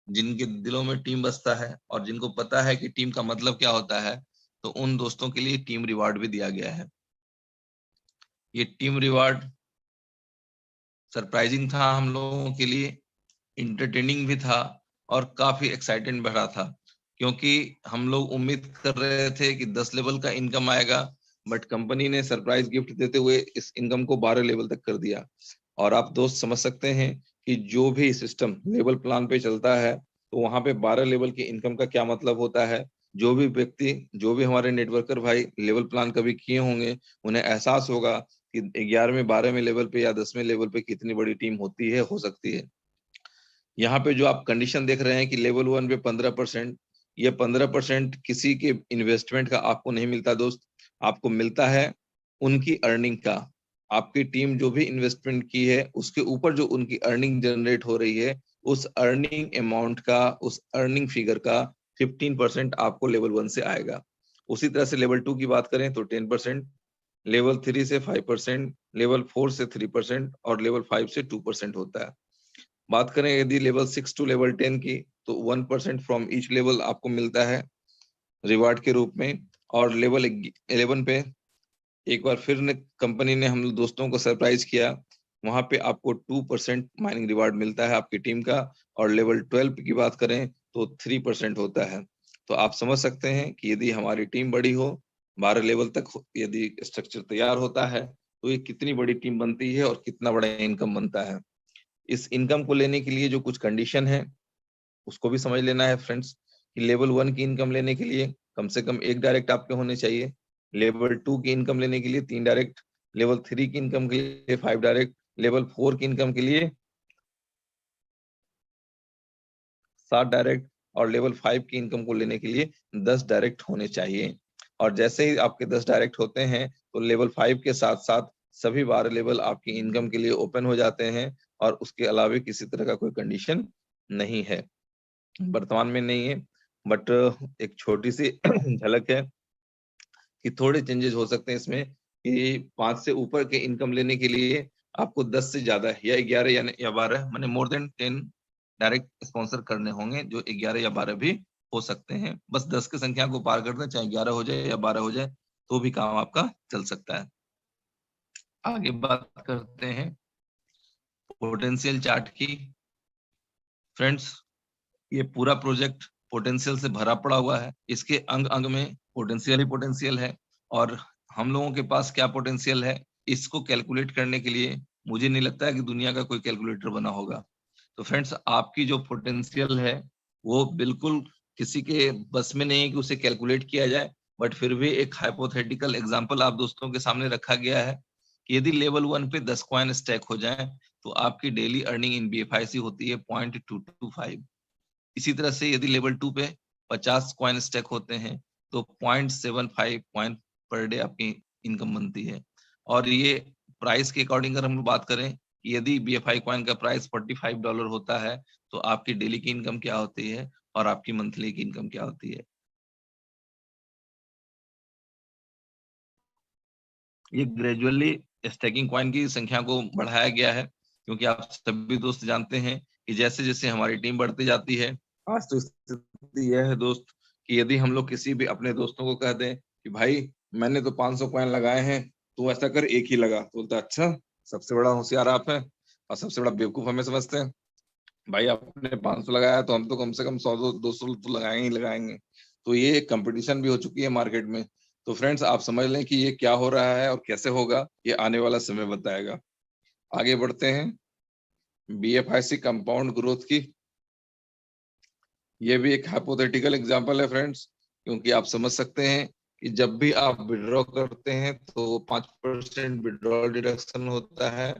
जिनके दिलों में टीम बसता है और जिनको पता है कि टीम का मतलब क्या होता है, तो उन दोस्तों के लिए टीम रिवार्ड भी दिया गया है। ये टीम रिवार्ड सरप्राइजिंग था हम लोगों के लिए, इंटरटेनिंग भी था और काफी एक्साइटेड भरा था, क्योंकि हम लोग उम्मीद कर रहे थे कि 10 लेवल का इनकम आएगा, बट कंपनी ने सरप्राइज गिफ्ट देते हुए इस इनकम को 12 लेवल तक कर दिया। और आप दोस्त समझ सकते हैं कि जो भी सिस्टम लेवल प्लान पे चलता है, तो वहां पे 12 लेवल की इनकम का क्या मतलब होता है। जो भी व्यक्ति, जो भी हमारे नेटवर्कर भाई लेवल प्लान कभी किए होंगे, उन्हें एहसास होगा कि 11वें 12वें लेवल पे या 10वें लेवल पे कितनी बड़ी टीम होती है, हो सकती है। यहाँ पे जो आप कंडीशन देख रहे हैं कि लेवल 1 पे 15%, ये 15% किसी के इन्वेस्टमेंट का आपको नहीं मिलता दोस्त, आपको मिलता है उनकी अर्निंग का। आपकी टीम जो भी इन्वेस्टमेंट की है उसके ऊपर जो उनकी अर्निंग जनरेट हो रही है, उस अर्निंग अमाउंट का, उस अर्निंग फिगर का 15% आपको लेवल 1 से आएगा। उसी तरह से लेवल 2 की बात करें तो 10%, लेवल 3 से 5%, लेवल 4 से 3% और लेवल 5 से 2% होता है। बात करें यदि लेवल 6 टू लेवल 10 की, तो 1% फ्रॉम ईच लेवल आपको मिलता है रिवार्ड के रूप में। और लेवल 11 पे एक बार फिर ने कंपनी ने हम दोस्तों को सरप्राइज किया, वहां पे आपको 2% माइनिंग रिवार्ड मिलता है आपकी टीम का। और लेवल 12 की बात करें तो 3% होता है। तो आप समझ सकते हैं कि यदि हमारी टीम बड़ी हो, 12 लेवल तक यदि स्ट्रक्चर तैयार होता है, तो ये कितनी बड़ी टीम बनती है और कितना बड़ा इनकम बनता है। इस इनकम को लेने के लिए जो कुछ कंडीशन है उसको भी समझ लेना है फ्रेंड्स, कि लेवल 1 की इनकम लेने के लिए कम से कम 1 डायरेक्ट आपके होने चाहिए, लेवल 2 की इनकम लेने के लिए 3 डायरेक्ट, लेवल 3 की इनकम के लिए 5 डायरेक्ट, लेवल 4 की इनकम के लिए 7 डायरेक्ट और लेवल 5 की इनकम को लेने के लिए 10 डायरेक्ट होने चाहिए। और जैसे ही आपके 10 डायरेक्ट होते हैं, तो लेवल 5 के साथ-साथ सभी 12 लेवल आपकी इनकम के लिए ओपन हो जाते हैं और उसके अलावा किसी तरह का कोई कंडीशन नहीं है। वर्तमान में नहीं है, बट एक छोटी-सी झलक है कि थोड़े चेंजेस हो सकते हैं इसमें, कि 5 से ऊपर के इनकम लेने के लिए आपको 10 से ज्यादा या 11 या 12 माने मोर देन 10 डायरेक्ट स्पॉन्सर करने होंगे, जो 11 या 12 भी हो सकते हैं। बस 10 की संख्या को पार कर दें, चाहे 11 हो जाए या 12 हो जाए, तो भी काम आपका चल सकता है। आगे बात करते हैं पोटेंशियल चार्ट की। फ्रेंड्स, ये पूरा प्रोजेक्ट पोटेंशियल से भरा पड़ा हुआ है। इसके अंग अंग में पोटेंशियल ही पोटेंशियल है। और हम लोगों के पास क्या पोटेंशियल है, इसको कैलकुलेट करने के लिए मुझे नहीं लगता है कि दुनिया का कोई कैलकुलेटर बना होगा। तो फ्रेंड्स, आपकी जो पोटेंशियल है वो बिल्कुल किसी के बस में नहीं है कि उसे कैलकुलेट किया जाए, बट फिर भी एक हाइपोथेटिकल एग्जांपल आप दोस्तों के सामने रखा गया है कि यदि लेवल 1 पे 10 कॉइन स्टैक हो जाए, तो आपकी डेली अर्निंग इन बीएफआईसी होती है 0.225। इसी तरह से यदि लेवल 2 पे 50 कॉइन स्टैक होते हैं, तो 0.75 कॉइन पर डे आपकी इनकम बनती है। और ये प्राइस के अकॉर्डिंग अगर हम बात करें, यदि बीएफआई कॉइन का प्राइस $45 होता है, तो आपकी डेली की इनकम क्या होती है और आपकी मंथली की इनकम क्या होती है। ये ग्रेजुअली स्टैकिंग कॉइन की संख्या को बढ़ाया गया है, क्योंकि आप सभी दोस्त जानते हैं कि जैसे जैसे हमारी टीम बढ़ती जाती है, आज तो स्थिति यह है दोस्त कि यदि हम लोग किसी भी अपने दोस्तों को कह दें कि भाई मैंने तो 500 कॉइन लगाए हैं, तू ऐसा कर एक ही लगा, तो बोलता अच्छा सबसे बड़ा होशियार आप है, और सबसे बड़ा बेवकूफ हमें समझते हैं। भाई आपने 500 लगाया तो हम तो कम से कम 100 200 तो लगाएंगे ही लगाएंगे। तो ये एक कंपटीशन भी हो चुकी है मार्केट में। तो फ्रेंड्स आप समझ लें कि ये क्या हो रहा है और कैसे होगा, ये आने वाला समय बताएगा। आगे बढ़ते हैं। बीएफआईसी कंपाउंड ग्रोथ की, ये भी एक हाइपोथेटिकल एग्जांपल है फ्रेंड्स, क्योंकि आप समझ सकते हैं कि जब भी आप विड्रॉ करते हैं तो 5% विड्रॉल डिडक्शन होता है,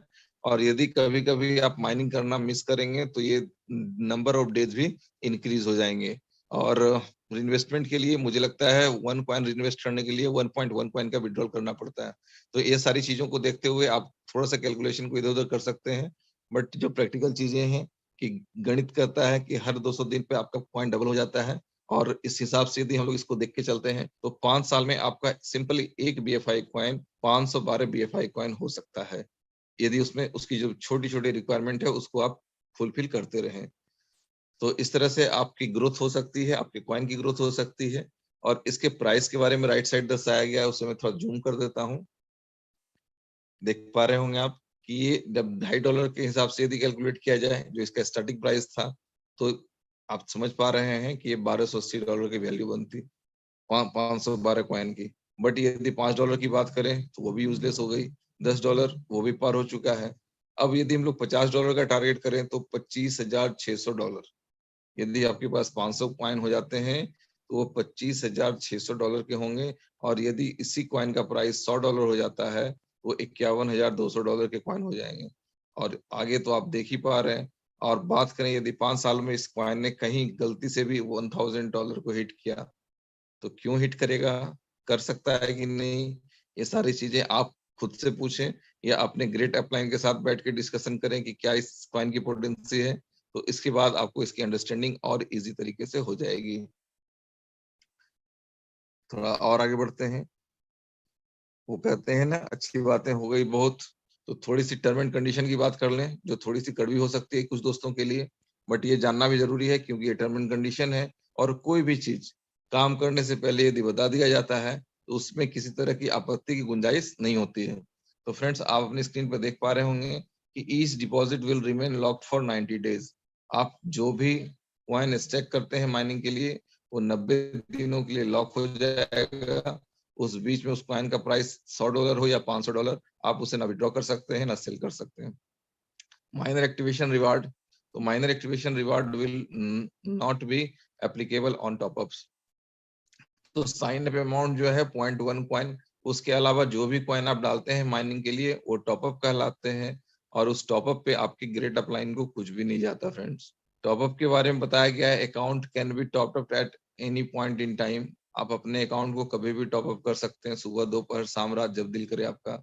और यदि कभी कभी आप माइनिंग करना मिस करेंगे तो ये नंबर ऑफ डेज भी इंक्रीज हो जाएंगे। और इन्वेस्टमेंट के लिए मुझे लगता है 1 कॉइन इन्वेस्ट करने के लिए 1.1 कॉइन का विड्रॉल करना पड़ता है। तो ये सारी चीजों को देखते हुए आप थोड़ा सा कैलकुलेशन को इधर उधर कर सकते हैं, बट जो प्रैक्टिकल चीजें हैं कि गणित कहता है कि हर 200 दिन पे आपका कॉइन डबल हो जाता है, और इस हिसाब से यदि हम लोग इसको देख के चलते हैं तो 5 साल में आपका सिंपली एक बीएफआई कॉइन 512 बीएफआई कॉइन हो सकता है, यदि उसमें उसकी जो छोटी-छोटी रिक्वायरमेंट है उसको आप फुलफिल करते रहें। तो इस तरह से आपकी ग्रोथ हो सकती है, आपके कॉइन की ग्रोथ हो सकती है। और इसके प्राइस के बारे में राइट साइड दर्शाया गया है, उसे मैं थोड़ा जूम कर देता हूँ। देख पा रहे होंगे आप कि ये जब $2.5 के हिसाब से यदि कैलकुलेट किया जाए, जो इसका स्टार्टिंग प्राइस था, तो आप समझ पा रहे हैं कि ये $1280 की वैल्यू बनती, 512 कॉइन की। बट यदि $5 की बात करें तो वो भी यूजलेस हो गई, $10 वो भी पार हो चुका है। अब यदि हम लोग $50 का टारगेट करें तो $25,600, यदि आपके पास 500 कॉइन हो जाते हैं तो वो $25,600 के होंगे। और यदि इसी कॉइन का प्राइस $100 हो जाता है वो $51,200 के कॉइन हो जाएंगे। और आगे तो आप देख ही पा रहे हैं। और बात करें यदि 5 साल में इस कॉइन ने कहीं गलती से भी $1000 को हिट किया तो क्यों हिट करेगा, कर सकता है कि नहीं, ये सारी चीजें आप खुद से पूछें या अपने ग्रेट अपलाइन के साथ बैठ के डिस्कशन करें कि क्या इस कॉइन की पोटेंसी है। तो इसके बाद आपको इसकी अंडरस्टैंडिंग और इजी तरीके से हो जाएगी। थोड़ा और आगे बढ़ते हैं। वो कहते हैं ना, अच्छी बातें हो गई बहुत, तो थोड़ी सी टर्म एंड कंडीशन की बात कर लें, जो थोड़ी सी कड़वी हो सकती है कुछ दोस्तों के लिए, बट ये जानना भी जरूरी है क्योंकि ये टर्म एंड कंडीशन है। और कोई भी चीज काम करने से पहले यदि बता दिया जाता है तो उसमें किसी तरह की आपत्ति की गुंजाइश नहीं होती है। तो फ्रेंड्स आप अपनी स्क्रीन पर देख पा रहे होंगे कि each deposit will remain locked for 90 days. आप जो भी कॉइन स्टेक करते हैं माइनिंग के लिए वो 90 दिनों के लिए लॉक हो जाएगा। उस बीच में उस कॉइन का प्राइस $100 हो या $500, आप उसे ना विड्रॉ कर सकते हैं ना सेल कर सकते हैं। माइनर एक्टिवेशन रिवार्ड, तो miner activation reward will not be applicable on topups. तो साइन अप अमाउंट जो है 0.1 कॉइन, उसके अलावा जो भी कॉइन आप डालते हैं माइनिंग के लिए वो टॉपअप कहलाते हैं। और उस टॉपअप पे आपकी ग्रेट अपलाइन को कुछ भी नहीं जाता फ्रेंड्स। टॉपअप के बारे में बताया गया है, account can be top up at any point in time. आप अपने अकाउंट को कभी भी टॉप अप कर सकते हैं, सुबह दोपहर शाम रात जब दिल करे आपका।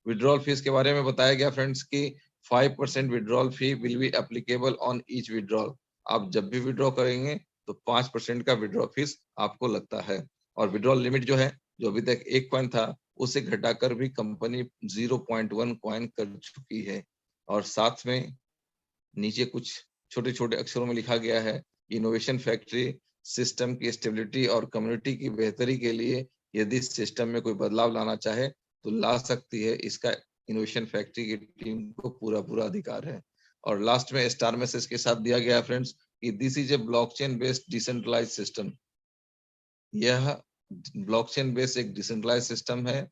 विड्रॉल फीस के बारे में बताया गया फ्रेंड्स की 5% withdrawal fee will be applicable on each withdrawal. आप जब भी विड्रॉ करेंगे तो 5% का विड्रॉ फीस आपको लगता है। और विड्रॉल लिमिट जो है, जो अभी तक 1 कॉइन था उसे घटाकर भी कंपनी 0.1 कॉइन कर चुकी है। और साथ में नीचे कुछ छोटे छोटे अक्षरों में लिखा गया है, इनोवेशन फैक्ट्री सिस्टम की स्टेबिलिटी और कम्युनिटी की बेहतरी के लिए यदि सिस्टम में कोई बदलाव लाना चाहे तो ला सकती है। इसका इनोवेशन फैक्ट्री की टीम को पूरा पूरा अधिकार है। और लास्ट में स्टार मैसेज के साथ दिया गया है फ्रेंड्स कि this is a blockchain based decentralised system. यह ब्लॉकचेन बेस्ड एक डिसेंट्रलाइज्ड सिस्टम है।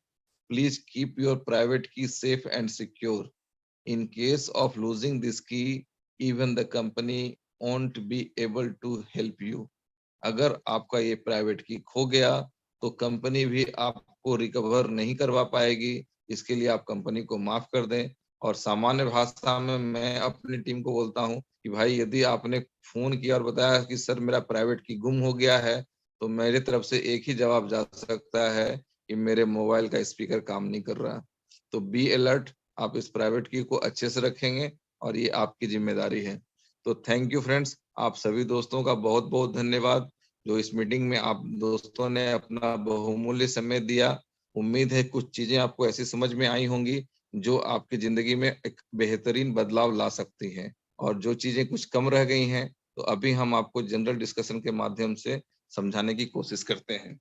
Please keep your private key safe and secure. In case of losing this key, even the company won't be able to help you. अगर आपका ये private की खो गया तो कंपनी भी आपको रिकवर नहीं करवा पाएगी। इसके लिए आप कंपनी को माफ कर दें। और सामान्य भाषा में मैं अपनी टीम को बोलता हूँ कि भाई यदि आपने फोन किया और बताया कि सर मेरा प्राइवेट की गुम हो गया है, तो मेरे तरफ से एक ही जवाब जा सकता है कि मेरे मोबाइल का स्पीकर काम नहीं कर रहा। तो बी अलर्ट, आप इस प्राइवेट की को अच्छे से रखेंगे और ये आपकी जिम्मेदारी है। तो थैंक यू फ्रेंड्स, आप सभी दोस्तों का बहुत बहुत धन्यवाद जो इस मीटिंग में आप दोस्तों ने अपना बहुमूल्य समय दिया। उम्मीद है कुछ चीजें आपको ऐसी समझ में आई होंगी जो आपकी जिंदगी में एक बेहतरीन बदलाव ला सकती हैं। और जो चीजें कुछ कम रह गई हैं तो अभी हम आपको जनरल डिस्कशन के माध्यम से समझाने की कोशिश करते हैं।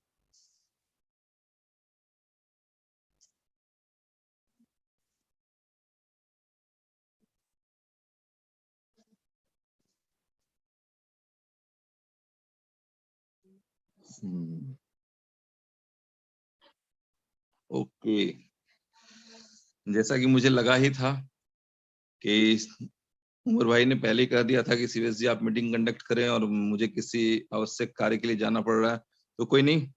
ओके, जैसा कि मुझे लगा ही था कि उमर भाई ने पहले ही कह दिया था कि सीवेश जी आप मीटिंग कंडक्ट करें और मुझे किसी आवश्यक कार्य के लिए जाना पड़ रहा है, तो कोई नहीं,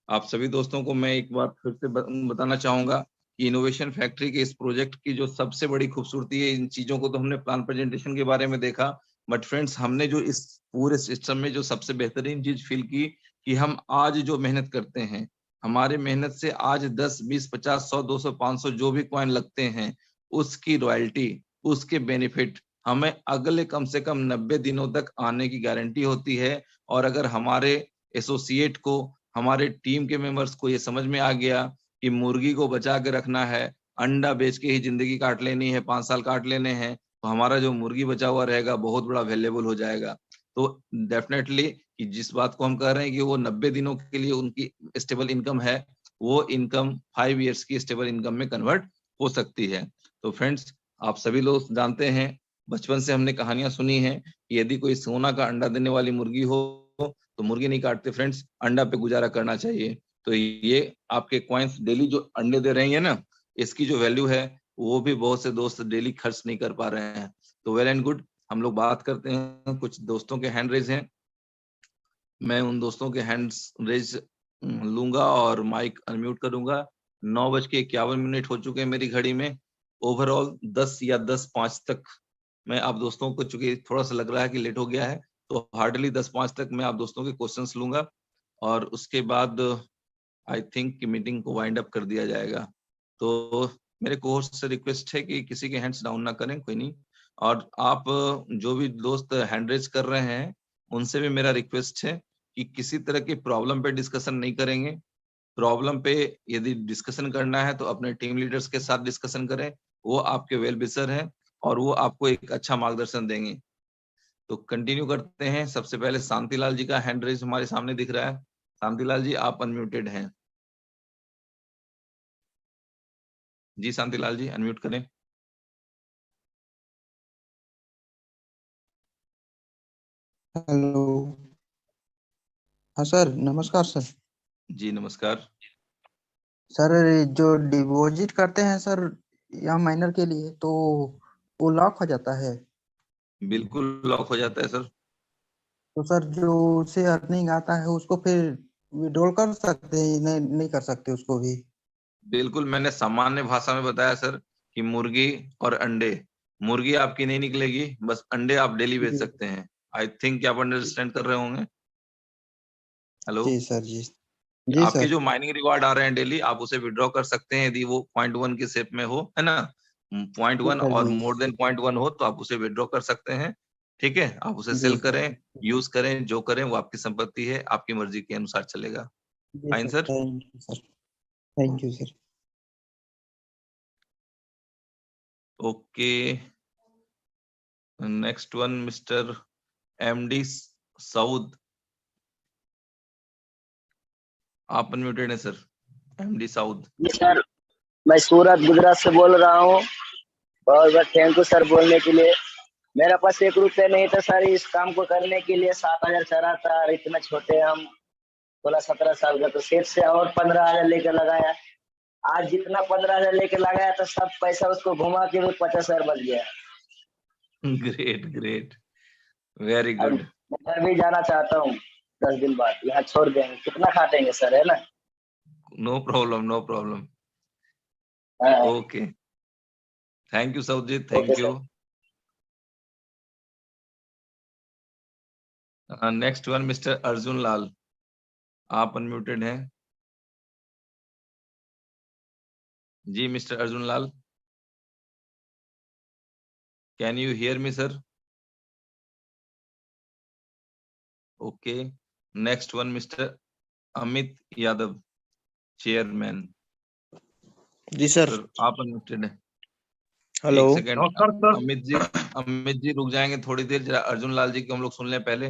आप सभी दोस्तों को मैं एक बार फिर से बताना चाहूंगा कि इनोवेशन फैक्ट्री के इस प्रोजेक्ट की जो सबसे बड़ी खूबसूरती है, इन चीजों को तो हमने प्लान प्रेजेंटेशन के बारे में देखा, बट फ्रेंड्स हमने जो इस पूरे सिस्टम में जो सबसे बेहतरीन चीज फील की कि हम आज जो मेहनत करते हैं, हमारे मेहनत से आज 10, 20, 50, 100, 200, 500 जो भी कॉइन लगते हैं, उसकी रॉयल्टी, उसके बेनिफिट हमें अगले कम से कम 90 दिनों तक आने की गारंटी होती है। और अगर हमारे एसोसिएट को, हमारे टीम के मेंबर्स को ये समझ में आ गया कि मुर्गी को बचा के रखना है, अंडा बेच के ही जिंदगी काट लेनी है, 5 साल काट लेने हैं, तो हमारा जो मुर्गी बचा हुआ रहेगा बहुत बड़ा वैल्यूएबल हो जाएगा। तो डेफिनेटली कि जिस बात को हम कह रहे हैं कि वो 90 दिनों के लिए उनकी स्टेबल इनकम है, वो इनकम 5 इयर्स की स्टेबल इनकम में कन्वर्ट हो सकती है। तो फ्रेंड्स, आप सभी लोग जानते हैं, बचपन से हमने कहानियां सुनी हैं कि यदि कोई सोना का अंडा देने वाली मुर्गी हो तो मुर्गी नहीं काटते फ्रेंड्स, अंडा पे गुजारा करना चाहिए। तो ये आपके कॉइन्स डेली जो अंडे दे रही है ना, इसकी जो वैल्यू है वो भी बहुत से दोस्त डेली खर्च नहीं कर पा रहे हैं। तो वेल एंड गुड, हम लोग बात करते हैं, कुछ दोस्तों के हैंड रेज हैं, मैं उन दोस्तों के हैंड्स रेज लूंगा और माइक अनम्यूट करूंगा। 9:51 हो चुके हैं मेरी घड़ी में। ओवरऑल 10 या 10:05 तक मैं आप दोस्तों को, चूंकि थोड़ा सा लग रहा है कि लेट हो गया है, तो हार्डली 10:05 तक मैं आप दोस्तों के क्वेश्चंस लूंगा और उसके बाद आई थिंक कि मीटिंग को वाइंड अप कर दिया जाएगा। तो मेरे कोर्स से रिक्वेस्ट है कि किसी के हैंड्स डाउन ना करें, कोई नहीं। और आप जो भी दोस्त हैंड रेज कर रहे हैं, उनसे भी मेरा रिक्वेस्ट है कि किसी तरह की प्रॉब्लम पे डिस्कशन नहीं करेंगे। प्रॉब्लम पे यदि डिस्कशन करना है तो अपने टीम लीडर्स के साथ डिस्कशन करें, वो आपके वेल विशर हैं और वो आपको एक अच्छा मार्गदर्शन देंगे। तो कंटिन्यू करते हैं। सबसे पहले शांतिलाल जी का हैंड रेज हमारे सामने दिख रहा है। शांतिलाल जी, आप अनम्यूटेड हैं। जी शांतिलाल जी, अनम्यूट करें। हेलो। हाँ सर, नमस्कार सर। जी नमस्कार। सर, जो डिपॉजिट करते हैं सर या माइनर के लिए, तो वो लॉक हो जाता है। बिल्कुल लॉक हो जाता है सर। तो सर, जो उसे अर्निंग आता है उसको फिर विड्रॉल कर सकते हैं, नहीं नहीं कर सकते उसको भी? बिल्कुल, मैंने सामान्य भाषा में बताया सर कि मुर्गी और अंडे, मुर्गी आपकी नहीं निकलेगी, बस अंडे आप डेली बेच जी सकते हैं। आई थिंक आप अंडरस्टैंड कर रहे होंगे। हेलो, जी सर। जी जी आपके सर। जो माइनिंग रिवार्ड आ रहे हैं डेली, आप उसे विड्रॉ कर सकते हैं यदि वो 0.1 के शेप में हो, है ना। पॉइंट जी वन सर। और जी मोर देन 0.1 हो तो आप उसे विड्रॉ कर सकते हैं। ठीक है, आप उसे जी सेल सर। करें, यूज करें, जो करें वो आपकी संपत्ति है, आपकी मर्जी के अनुसार चलेगा। जी fine sir, sir. Thank you sir. Thank you sir. Okay, next one mister MD Saud, आप अनम्यूटेड हैं सर। एमडी साउद। जी सर, मैं सूरत गुजरात से बोल रहा हूँ। बहुत बहुत थैंक यू सर बोलने के लिए। मेरे पास 1 रुपया नहीं था सर इस काम को करने के लिए। 7,000 चढ़ा था और इतना छोटे हम 16-17 साल का, तो सेठ से और 15,000 लेकर लगाया। आज जितना 15,000 लेकर लगाया था सब पैसा उसको घुमा के भी 50,000 बच गया। ग्रेट ग्रेट, वेरी अब गुड। मैं घर भी जाना चाहता हूँ 10 दिन बाद। यहाँ छोड़ देंगे, कितना खाटेंगे सर, है ना। No problem, no problem. हाँ, okay, thank you Saud ji, okay thank you. Sir. Next one mister Arjun Lal, आप अनम्यूटेड हैं। जी mister Arjun Lal, can you hear me sir? Okay, next one mister Amit Yadav, chairman. जी सर। सर आप अनम्यूटेड हैं। हेलो। एक सेकेंड, नमस्कार sir. Amit ji रुक जाएंगे थोड़ी देर, जरा अर्जुन लाल जी को हम लोग सुन लें पहले,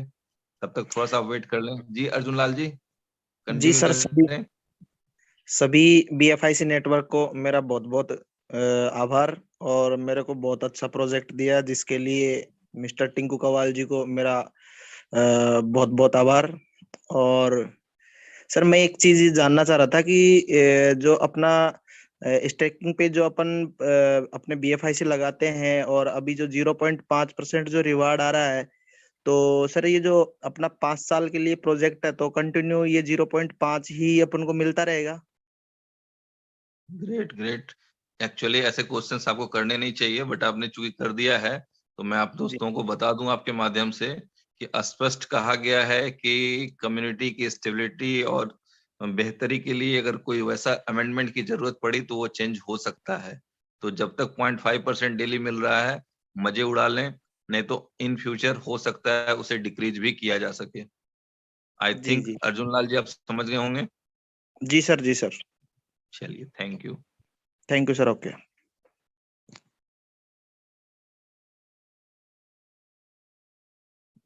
तब तक थोड़ा सा वेट कर लें। जी अर्जुन लाल जी, जी कंटिन्यू सर, सभी करें। सभी BFIC नेटवर्क को मेरा बहुत बहुत आभार, और मेरे को बहुत अच्छा प्रोजेक्ट दिया जिसके लिए मिस्टर टिंकू कवाल जी को मेरा बहुत बहुत आभार। और सर मैं एक चीज ये जानना चाह रहा था कि जो अपना स्टेकिंग पे जो अपन अपने BFI से लगाते हैं और अभी जो 0.5% जो रिवार्ड आ रहा है, तो सर ये जो अपना 5 साल के लिए प्रोजेक्ट है तो कंटिन्यू ये 0.5 ही अपन को मिलता रहेगा? Great great. एक्चुअली ऐसे क्वेश्चंस आपको करने नहीं चाहिए, बट आपने चूंकि कर दिया है तो मैं आप दोस्तों को बता दूं आपके माध्यम से कि स्पष्ट कहा गया है कि कम्युनिटी की स्टेबिलिटी और बेहतरी के लिए अगर कोई वैसा अमेंडमेंट की जरूरत पड़ी तो वो चेंज हो सकता है। तो जब तक 0.5% डेली मिल रहा है मजे उड़ा लें, नहीं तो इन फ्यूचर हो सकता है उसे डिक्रीज भी किया जा सके। आई जी थिंक जी अर्जुन लाल जी आप समझ गए होंगे। जी सर, जी सर। चलिए, thank you. Thank you sir. Okay.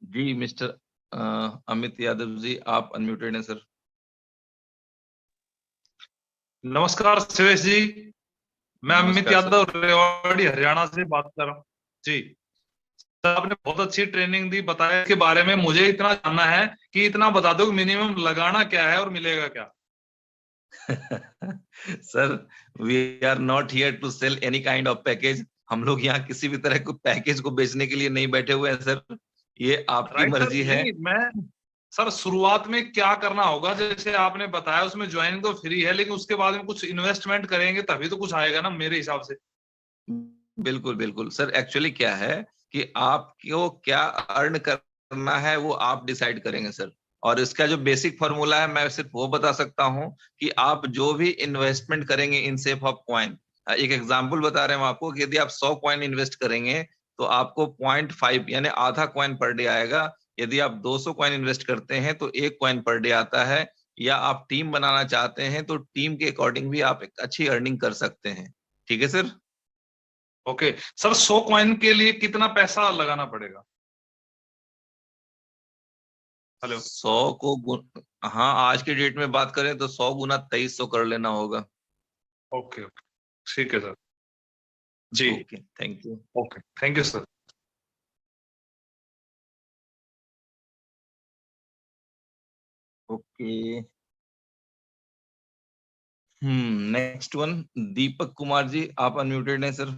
जी मिस्टर अमित यादव जी, आप अनम्यूटेड हैं सर। नमस्कार शिवेश जी, मैं अमित नमस्कार सर। यादव रेवाड़ी हरियाणा से बात कर रहा हूँ जी। सर आपने बहुत अच्छी ट्रेनिंग दी, बताया इसके बारे में। मुझे इतना जानना है कि इतना बता दो कि मिनिमम लगाना क्या है और मिलेगा क्या। Sir we are not here to sell any kind of package. हम लोग यहाँ किसी भी तरह को पैकेज को बेचने के लिए नहीं बैठे हुए हैं सर, ये आपकी राइट सर, मर्जी है। नहीं मैं सर शुरुआत में क्या करना होगा, जैसे आपने बताया उसमें ज्वाइनिंग तो फ्री है, लेकिन उसके बाद में कुछ इन्वेस्टमेंट करेंगे तभी तो कुछ आएगा ना मेरे हिसाब से। बिल्कुल बिल्कुल सर, एक्चुअली क्या है कि आपको क्या अर्न करना है वो आप डिसाइड करेंगे सर। और इसका जो बेसिक फॉर्मूला है मैं सिर्फ वो बता सकता हूँ कि आप जो भी इन्वेस्टमेंट करेंगे इन शेप ऑफ कॉइन, एक एग्जांपल बता रहे हैं हम आपको कि यदि आप 100 कॉइन इन्वेस्ट करेंगे तो आपको 0.5 यानी आधा कॉइन पर डे आएगा। यदि आप 200 कॉइन इन्वेस्ट करते हैं तो 1 कॉइन पर डे आता है। या आप टीम बनाना चाहते हैं तो टीम के अकॉर्डिंग भी आप एक अच्छी अर्निंग कर सकते हैं। ठीक है सर। ओके सर, 100 कॉइन के लिए कितना पैसा लगाना पड़ेगा? हेलो। 100 को हाँ, आज के डेट में बात करें तो 100 गुना 2300 कर लेना होगा। ओके ओके, ठीक है sir ji. Okay, thank you. Okay, thank you sir. Okay. Next one, Deepak Kumar ji, आप अनम्यूटेड हैं सर।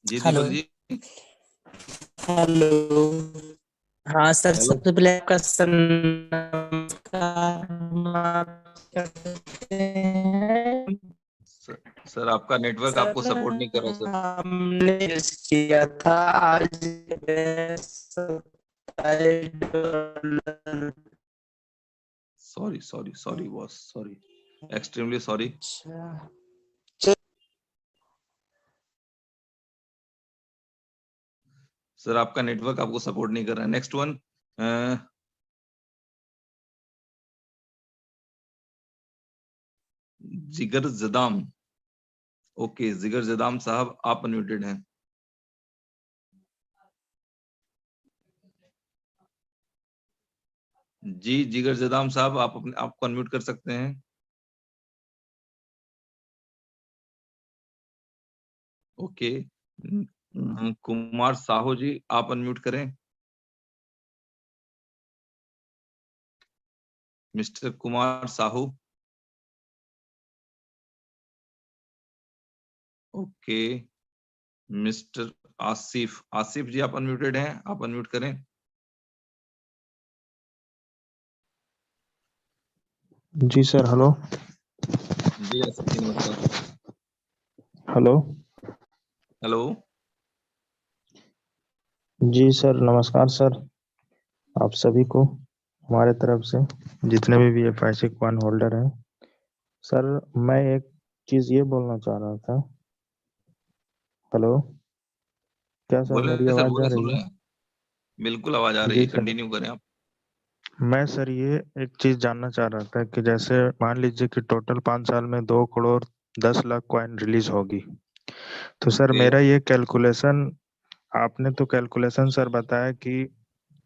जी हेलो। दीपक जी। हेलो। हाँ सर, हेलो सबसे पहले आपका नमस्कार। हम आप क्या करते हैं? सर आपका नेटवर्क आपको सर सपोर्ट नहीं कर रहा सर। हमने यूज किया था आज $27। Sorry sorry sorry boss, sorry, extremely sorry. अच्छा। सर आपका नेटवर्क आपको सपोर्ट नहीं कर रहा है। नेक्स्ट वन, जिगर जदाम। ओके, जिगर जदाम साहब आप अनम्यूटेड हैं। जी जिगर जदाम साहब, आप अपने आपको अनम्यूट कर सकते हैं। ओके। कुमार साहू जी, आप अनम्यूट करें। Mister Kumar Sahu. Okay. Mister Asif, Asif ji आप अनम्यूटेड हैं, आप अनम्यूट करें। जी सर, हेलो। जी आसिफ जी, नमस्कार। हेलो। हेलो। जी सर, नमस्कार सर। आप सभी को हमारे तरफ से, जितने भी BFIC कॉइन होल्डर हैं। सर मैं एक चीज ये बोलना चाह रहा था। हेलो, क्या सर मेरी बोले सर, आवाज जा बोले, सुन रही रहे है? हैं। बिल्कुल आवाज आ रही जी है, सर, कंटिन्यू करें आप। मैं सर ये एक चीज जानना चाह रहा था कि जैसे मान लीजिए कि टोटल 5 साल में 2 करोड़ 10 लाख कॉइन रिलीज होगी, तो सर ओके। मेरा ये कैलकुलेशन, आपने तो कैलकुलेशन सर बताया कि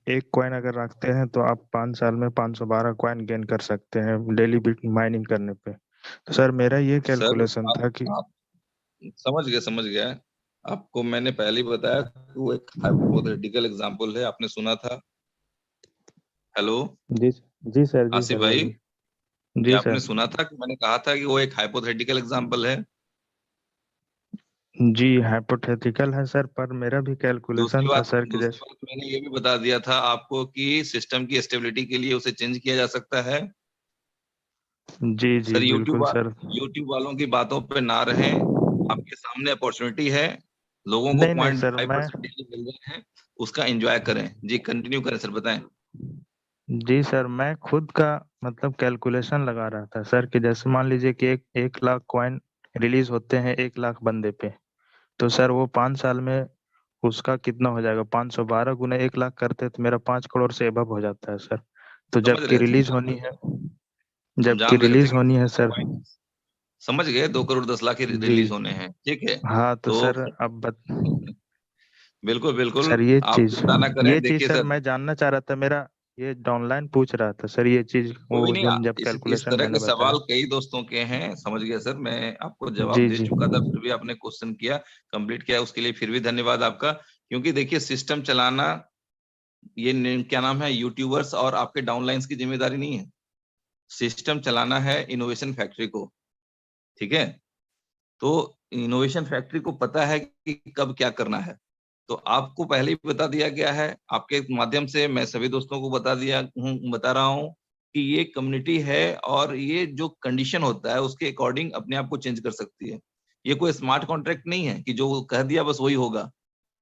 एक कॉइन अगर रखते हैं तो आप 5 साल में 512 कॉइन गेन कर सकते हैं डेली बिट माइनिंग करने पे। तो सर मेरा ये सर कैलकुलेशन था कि आप समझ गए, समझ गया। आपको मैंने पहले ही बताया कि वो एक हाइपोथेटिकल एग्जांपल है, आपने सुना था। हेलो जी जी सर, जी आसिफ सर, भाई, बोलिए। ये जी आपने सर। सुना था कि मैंने कहा था कि वो एक हाइपोथेटिकल एग्जांपल है। जी हाइपोथेटिकल है सर, पर मेरा भी कैलकुलेशन था सर कि दूसरी जैसे बात मैंने ये भी बता दिया था आपको कि सिस्टम की स्टेबिलिटी के लिए उसे चेंज किया जा सकता है। जी जी सर बिल्कुल सर। यूट्यूब वालों की बातों पे ना रहें, आपके सामने अपॉर्चुनिटी है, लोगों को नहीं नहीं सर, 0.5% मिल रहे हैं, उसका एंजॉय करें। जी कंटिन्यू करें सर, बताएं। जी सर, मैं खुद का मतलब कैलकुलेशन लगा रहा था सर कि जैसे मान लीजिए कि एक लाख कॉइन रिलीज होते हैं 1 लाख बंदे पे, तो सर वो 5 साल में उसका कितना हो जाएगा? 512 गुना 1 लाख करते तो मेरा 5 करोड़ से एबव हो जाता है सर। तो समझ जबकि रहे थे, रिलीज होनी है, हम जबकि जान रहे थे रिलीज होनी है सर। कि समझ गए 2 करोड़ 10 लाख की जी रिलीज होने हैं, ठीक है। हाँ, तो तो सर बिल्कुल बिल्कुल, सर ये आप चीज चिंता ना करें। ये चीज देखिए सर सर, मैं जानना चाह रहा था, मेरा ये डाउनलाइन पूछ रहा था सर ये चीज, कोई वो नहीं, दिन जब इस कैलकुलेशन तरह के मैंने सवाल बताया। कई दोस्तों के हैं, समझ गया सर। मैं आपको जवाब जी दे जी चुका था, फिर भी आपने क्वेश्चन किया, कंप्लीट किया, उसके लिए फिर भी धन्यवाद आपका। क्योंकि देखिए सिस्टम चलाना ये क्या नाम है, यूट्यूबर्स और आपके डाउनलाइंस की जिम्मेदारी नहीं है। सिस्टम चलाना है इनोवेशन फैक्ट्री को, ठीक है। तो इनोवेशन फैक्ट्री को पता है कि कब क्या करना है, तो आपको पहले ही बता दिया गया है। आपके माध्यम से मैं सभी दोस्तों को बता रहा हूँ कि ये कम्युनिटी है और ये जो कंडीशन होता है उसके अकॉर्डिंग अपने आप को चेंज कर सकती है। ये कोई स्मार्ट कॉन्ट्रैक्ट नहीं है कि जो कह दिया बस वही होगा,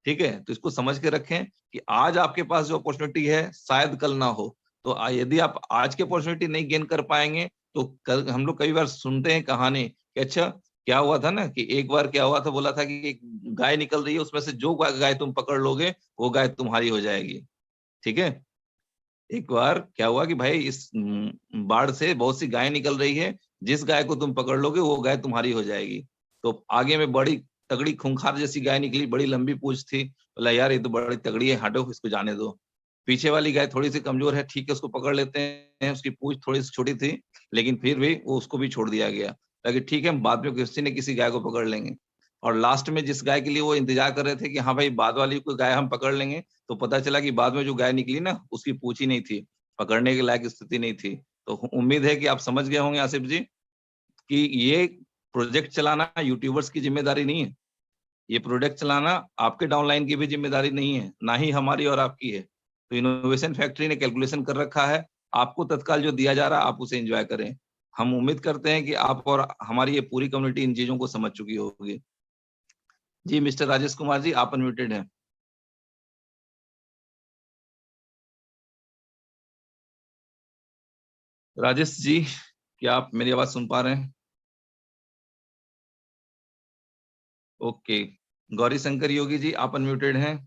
ठीक है। तो इसको समझ के रखें कि आज आपके पास जो अपॉर्चुनिटी है शायद कल ना हो। तो यदि आप आज की अपॉर्चुनिटी नहीं गेन कर पाएंगे तो कल, हम लोग कई बार सुनते हैं कहानी कि अच्छा क्या हुआ था ना, कि एक बार क्या हुआ था, बोला था कि एक गाय निकल रही है, उसमें से जो गाय तुम पकड़ लोगे वो गाय तुम्हारी हो जाएगी, ठीक है। एक बार क्या हुआ कि भाई इस बाढ़ से बहुत सी गाय निकल रही है, जिस गाय को तुम पकड़ लोगे वो गाय तुम्हारी हो जाएगी। तो आगे में बड़ी तगड़ी खूंखार जैसी गाय निकली, बड़ी लंबी पूंछ थी, बोला यार ये तो बड़ी तगड़ी है, हटो इसको जाने दो। पीछे वाली गाय थोड़ी सी कमजोर है, ठीक है उसको पकड़ लेते हैं, उसकी पूंछ थोड़ी सी छोटी थी, लेकिन फिर भी वो उसको भी छोड़ दिया गया, ताकि ठीक है हम बाद में किसी न किसी गाय को पकड़ लेंगे। और लास्ट में जिस गाय के लिए वो इंतजार कर रहे थे कि हाँ भाई बाद वाली कोई गाय हम पकड़ लेंगे, तो पता चला कि बाद में जो गाय निकली ना उसकी पूंछ ही नहीं थी, पकड़ने के लायक स्थिति नहीं थी। तो उम्मीद है कि आप समझ गए होंगे आसिफ जी कि ये प्रोजेक्ट चलाना यूट्यूबर्स की जिम्मेदारी नहीं है। ये प्रोडक्ट चलाना आपके डाउनलाइन की भी जिम्मेदारी नहीं है, ना ही हमारी और आपकी है। तो इनोवेशन फैक्ट्री ने कैलकुलेशन कर रखा है, आपको तत्काल जो दिया जा रहा है आप उसे एंजॉय करें। हम उम्मीद करते हैं कि आप और हमारी ये पूरी कम्युनिटी इन चीजों को समझ चुकी होगी। जी मिस्टर राजेश कुमार जी, आप अनम्यूटेड हैं। राजेश जी, क्या आप मेरी आवाज सुन पा रहे हैं? ओके। गौरी शंकर योगी जी, आप अनम्यूटेड हैं।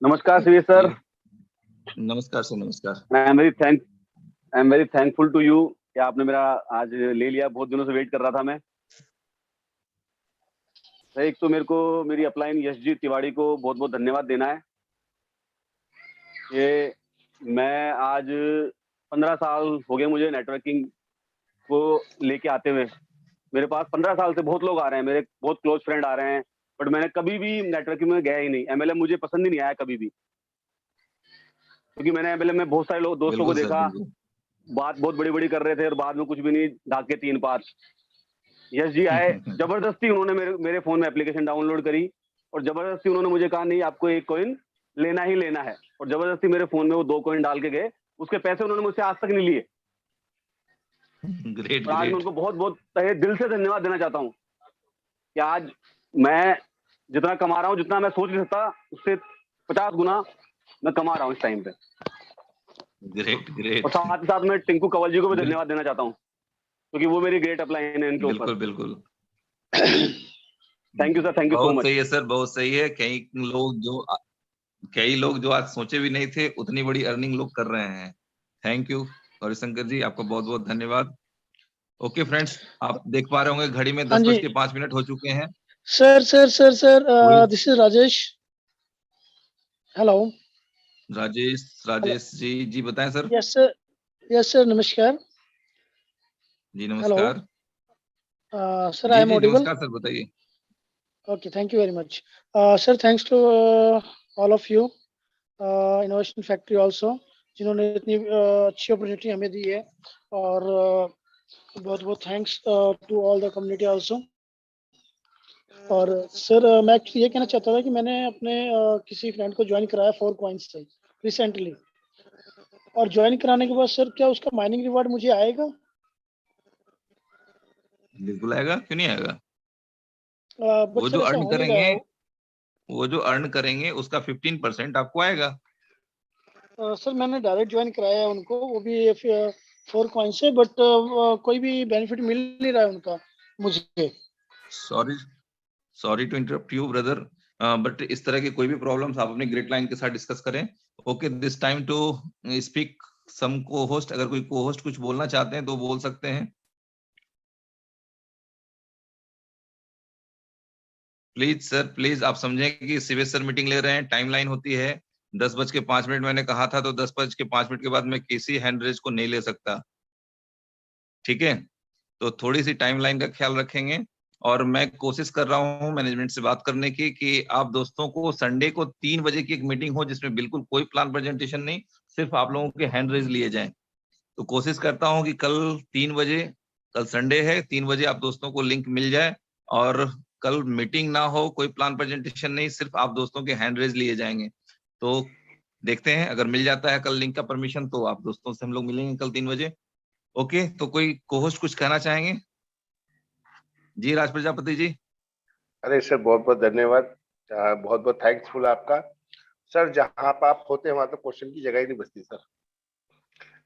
नमस्कार श्री सर। ओके, नमस्कार सर, नमस्कार। I am very thankful to you कि आपने मेरा आज ले लिया, बहुत दिनों से वेट कर रहा था मैं। सर एक तो मेरे को मेरी अपलाइन यश जी तिवाड़ी को बहुत बहुत धन्यवाद देना है कि मैं आज 15 साल हो गए मुझे नेटवर्किंग को लेके आते हुए। मेरे पास 15 साल से बहुत लोग आ रहे हैं, मेरे बहुत क्लोज फ्रेंड आ रहे हैं, बट मैंने कभी भी नेटवर्किंग में गया ही नहीं। एमएलएम मुझे पसंद ही नहीं आया कभी भी, क्योंकि मैंने एमएलएम में बहुत सारे दोस्तों को बिल्कुल सर, देखा, बिल्कुल। बात बहुत बड़ी बड़ी कर रहे थे और बाद में कुछ भी नहीं, ढाक के 3 पार। यश जी आए, जबरदस्ती उन्होंने मेरे फोन में एप्लीकेशन डाउनलोड करी और जबरदस्ती उन्होंने मुझे कहा नहीं आपको 1 कॉइन लेना ही लेना है, और जबरदस्ती मेरे फोन में वो 2 कॉइन डाल के गए। उसके पैसे उन्होंने मुझसे आज तक नहीं लिए। ग्रेट और आज मैं ग्रेट। उनको बहुत बहुत तहे दिल से धन्यवाद देना चाहता हूँ कि आज मैं जितना कमा रहा हूँ, जितना मैं सोच नहीं सकता, उससे 50 गुना मैं कमा रहा हूँ इस टाइम पे। ग्रेट और ग्रेट। साथ ही साथ मैं टिंकू कंवल जी को भी धन्यवाद देना चाहता हूँ, क्योंकि वो मेरी ग्रेट अपलाइन है इनके ऊपर। बिल्कुल बिल्कुल। Thank you sir, thank you so बहुत मच। सही है सर, बहुत सही है। कई लोग जो आज सोचे भी नहीं थे उतनी बड़ी अर्निंग लोग कर रहे हैं। थैंक यू गौरीशंकर जी, आपका बहुत बहुत धन्यवाद। ओके फ्रेंड्स, आप देख पा रहे होंगे घड़ी में हाँ जी 10:05 हो चुके हैं। सर कोई this is Rajesh. Hello. Rajesh, hello. Rajesh ji, जी बताएं सर। यस सर नमस्कार। जी नमस्कार। Sir, I am जी audible. नमस्कार सर, बताइए। Okay, thank you very much. Sir, thanks to all of you, Innovation Factory also, जिन्होंने इतनी अच्छी अपॉर्चुनिटी हमें दी है, और बहुत बहुत thanks to all the community also. और सर मैं एक्चुअली ये कहना चाहता था कि मैंने अपने किसी फ्रेंड को ज्वाइन कराया 4 कॉइन्स से रिसेंटली, और ज्वाइन कराने के बाद सर क्या उसका माइनिंग रिवार्ड मुझे आएगा? बिल्कुल आएगा, क्यों नहीं आएगा। बट वो सर जो ऐसा अर्न हो नहीं रहा करेंगे, है। वो जो अर्न करेंगे उसका 15% आपको आएगा। सर मैंने डायरेक्ट ज्वाइन कराया है उनको, वो भी 4 कॉइन से, बट कोई भी बेनिफिट मिल नहीं रहा है उनका मुझे। Sorry to interrupt you brother, but इस तरह की कोई भी प्रॉब्लम्स आप अपनी ग्रिड लाइन के साथ डिस्कस करें। Okay, this time to speak some cohost. अगर कोई को होस्ट कुछ बोलना चाहते हैं तो बोल सकते हैं। प्लीज सर, प्लीज आप समझें कि सीवेज सर मीटिंग ले रहे हैं, टाइमलाइन होती है 10:05 मैंने कहा था, तो 10:05 के बाद मैं किसी हैंड रेज को नहीं ले सकता, ठीक है। तो थोड़ी सी टाइमलाइन का ख्याल रखेंगे। और मैं कोशिश कर रहा हूँ मैनेजमेंट से बात करने की कि आप दोस्तों को संडे को 3 बजे की एक मीटिंग हो जिसमें बिल्कुल कोई प्लान प्रेजेंटेशन नहीं, सिर्फ आप लोगों के हैंड रेज लिए जाएं। तो कोशिश करता हूँ कि कल 3 बजे, कल संडे है, 3 बजे आप दोस्तों को लिंक मिल जाए, और कल मीटिंग ना हो, कोई प्लान प्रेजेंटेशन नहीं, सिर्फ आप दोस्तों के हैंड रेज लिए जाएंगे। तो देखते हैं, अगर मिल जाता है कल लिंक का परमिशन तो आप दोस्तों से हम लोग मिलेंगे कल 3 बजे। ओके, तो कोई कोहोस्ट कुछ कहना चाहेंगे? जी राज प्रजापति जी। अरे सर बहुत बहुत धन्यवाद, बहुत बहुत थैंक्सफुल आपका सर। जहाँ पर आप होते हैं वहां तो क्वेश्चन की जगह ही नहीं बचती सर।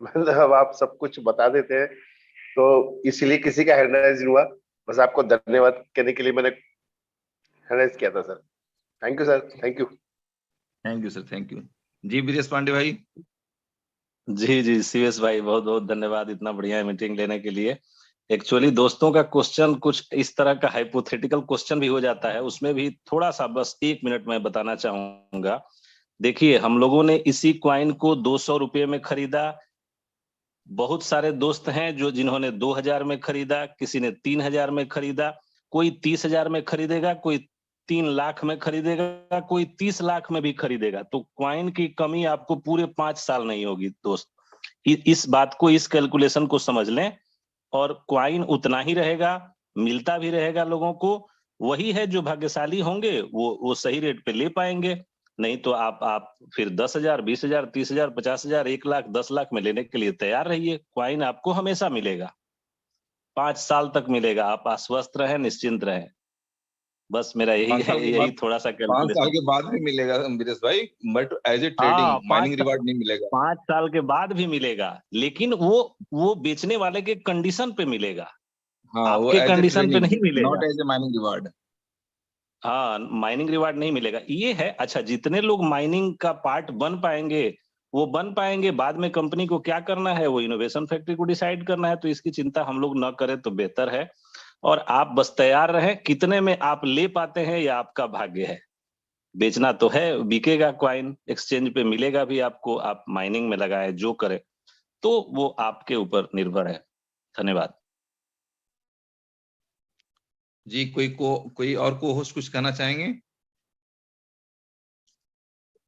मतलब आप सब कुछ बता देते हैं, तो इसीलिए किसी का हैंड राइज हुआ। बस आपको धन्यवाद कहने के लिए मैंने हैंड राइज किया था sir. Thank you sir, thank you. Thank you sir, thank you. जी ब्रिजेश पांडे भाई। जी सीएस भाई, बहुत बहुत धन्यवाद इतना बढ़िया मीटिंग लेने के लिए। एक्चुअली दोस्तों का क्वेश्चन कुछ इस तरह का हाइपोथेटिकल क्वेश्चन भी हो जाता है, उसमें भी थोड़ा सा बस 1 मिनट में बताना चाहूंगा। देखिए, हम लोगों ने इसी क्वाइन को 200 रुपये में खरीदा। बहुत सारे दोस्त हैं जो जिन्होंने 2000 में खरीदा, किसी ने 3000 में खरीदा, कोई 30,000 में खरीदेगा, कोई 3 लाख में खरीदेगा, कोई 30 लाख में भी खरीदेगा। तो क्वाइन की कमी आपको पूरे 5 साल नहीं होगी दोस्त। इस बात को, इस कैलकुलेशन को समझ लें, और क्वाइन उतना ही रहेगा, मिलता भी रहेगा लोगों को। वही है जो भाग्यशाली होंगे वो सही रेट पे ले पाएंगे। नहीं तो आप फिर 10,000, 20,000, 30,000, 50,000, 1 लाख, 10 लाख में लेने के लिए तैयार रहिए। क्वाइन आपको हमेशा मिलेगा, 5 साल तक मिलेगा। आप आश्वस्त रहें, निश्चिंत रहें। बस मेरा यही थोड़ा सा 5 साल के बाद भी मिलेगा ब्रिजेश भाई, but as a trading mining reward नहीं मिलेगा। 5 साल के बाद भी मिलेगा, लेकिन वो बेचने वाले के कंडीशन पे मिलेगा। हाँ, आपके कंडीशन पे नहीं मिलेगा, not as a mining reward. हाँ, माइनिंग रिवार्ड नहीं मिलेगा, ये है। अच्छा, जितने लोग माइनिंग का पार्ट बन पाएंगे वो बन पाएंगे। बाद में कंपनी को क्या करना है वो इनोवेशन फैक्ट्री को डिसाइड करना है, तो इसकी चिंता हम लोग न करें तो बेहतर है। और आप बस तैयार रहें, कितने में आप ले पाते हैं ये आपका भाग्य है। बेचना तो है, बिकेगा क्वाइन, एक्सचेंज पे मिलेगा भी आपको। आप माइनिंग में लगाए, जो करे, तो वो आपके ऊपर निर्भर है। धन्यवाद जी। कोई और को होस्ट कुछ कहना चाहेंगे?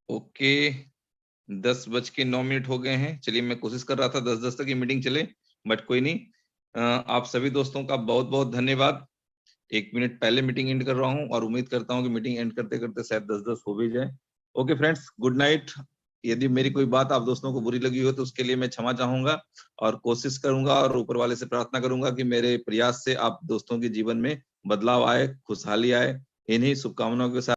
ओके, 10:09 हो गए हैं। चलिए, मैं कोशिश कर रहा था 10:10 तक ये मीटिंग चले, बट कोई नहीं। आप सभी दोस्तों का बहुत बहुत धन्यवाद। 1 मिनट पहले मीटिंग एंड कर रहा हूं, और उम्मीद करता हूं कि मीटिंग एंड करते करते शायद 10:10 हो भी जाए। Okay friends, good night. यदि मेरी कोई बात आप दोस्तों को बुरी लगी हो तो उसके लिए मैं क्षमा चाहूंगा, और कोशिश करूंगा और ऊपर वाले से प्रार्थना करूंगा कि मेरे प्रयास से आप दोस्तों के जीवन में बदलाव आए, खुशहाली आए। इन्हीं शुभकामनाओं के साथ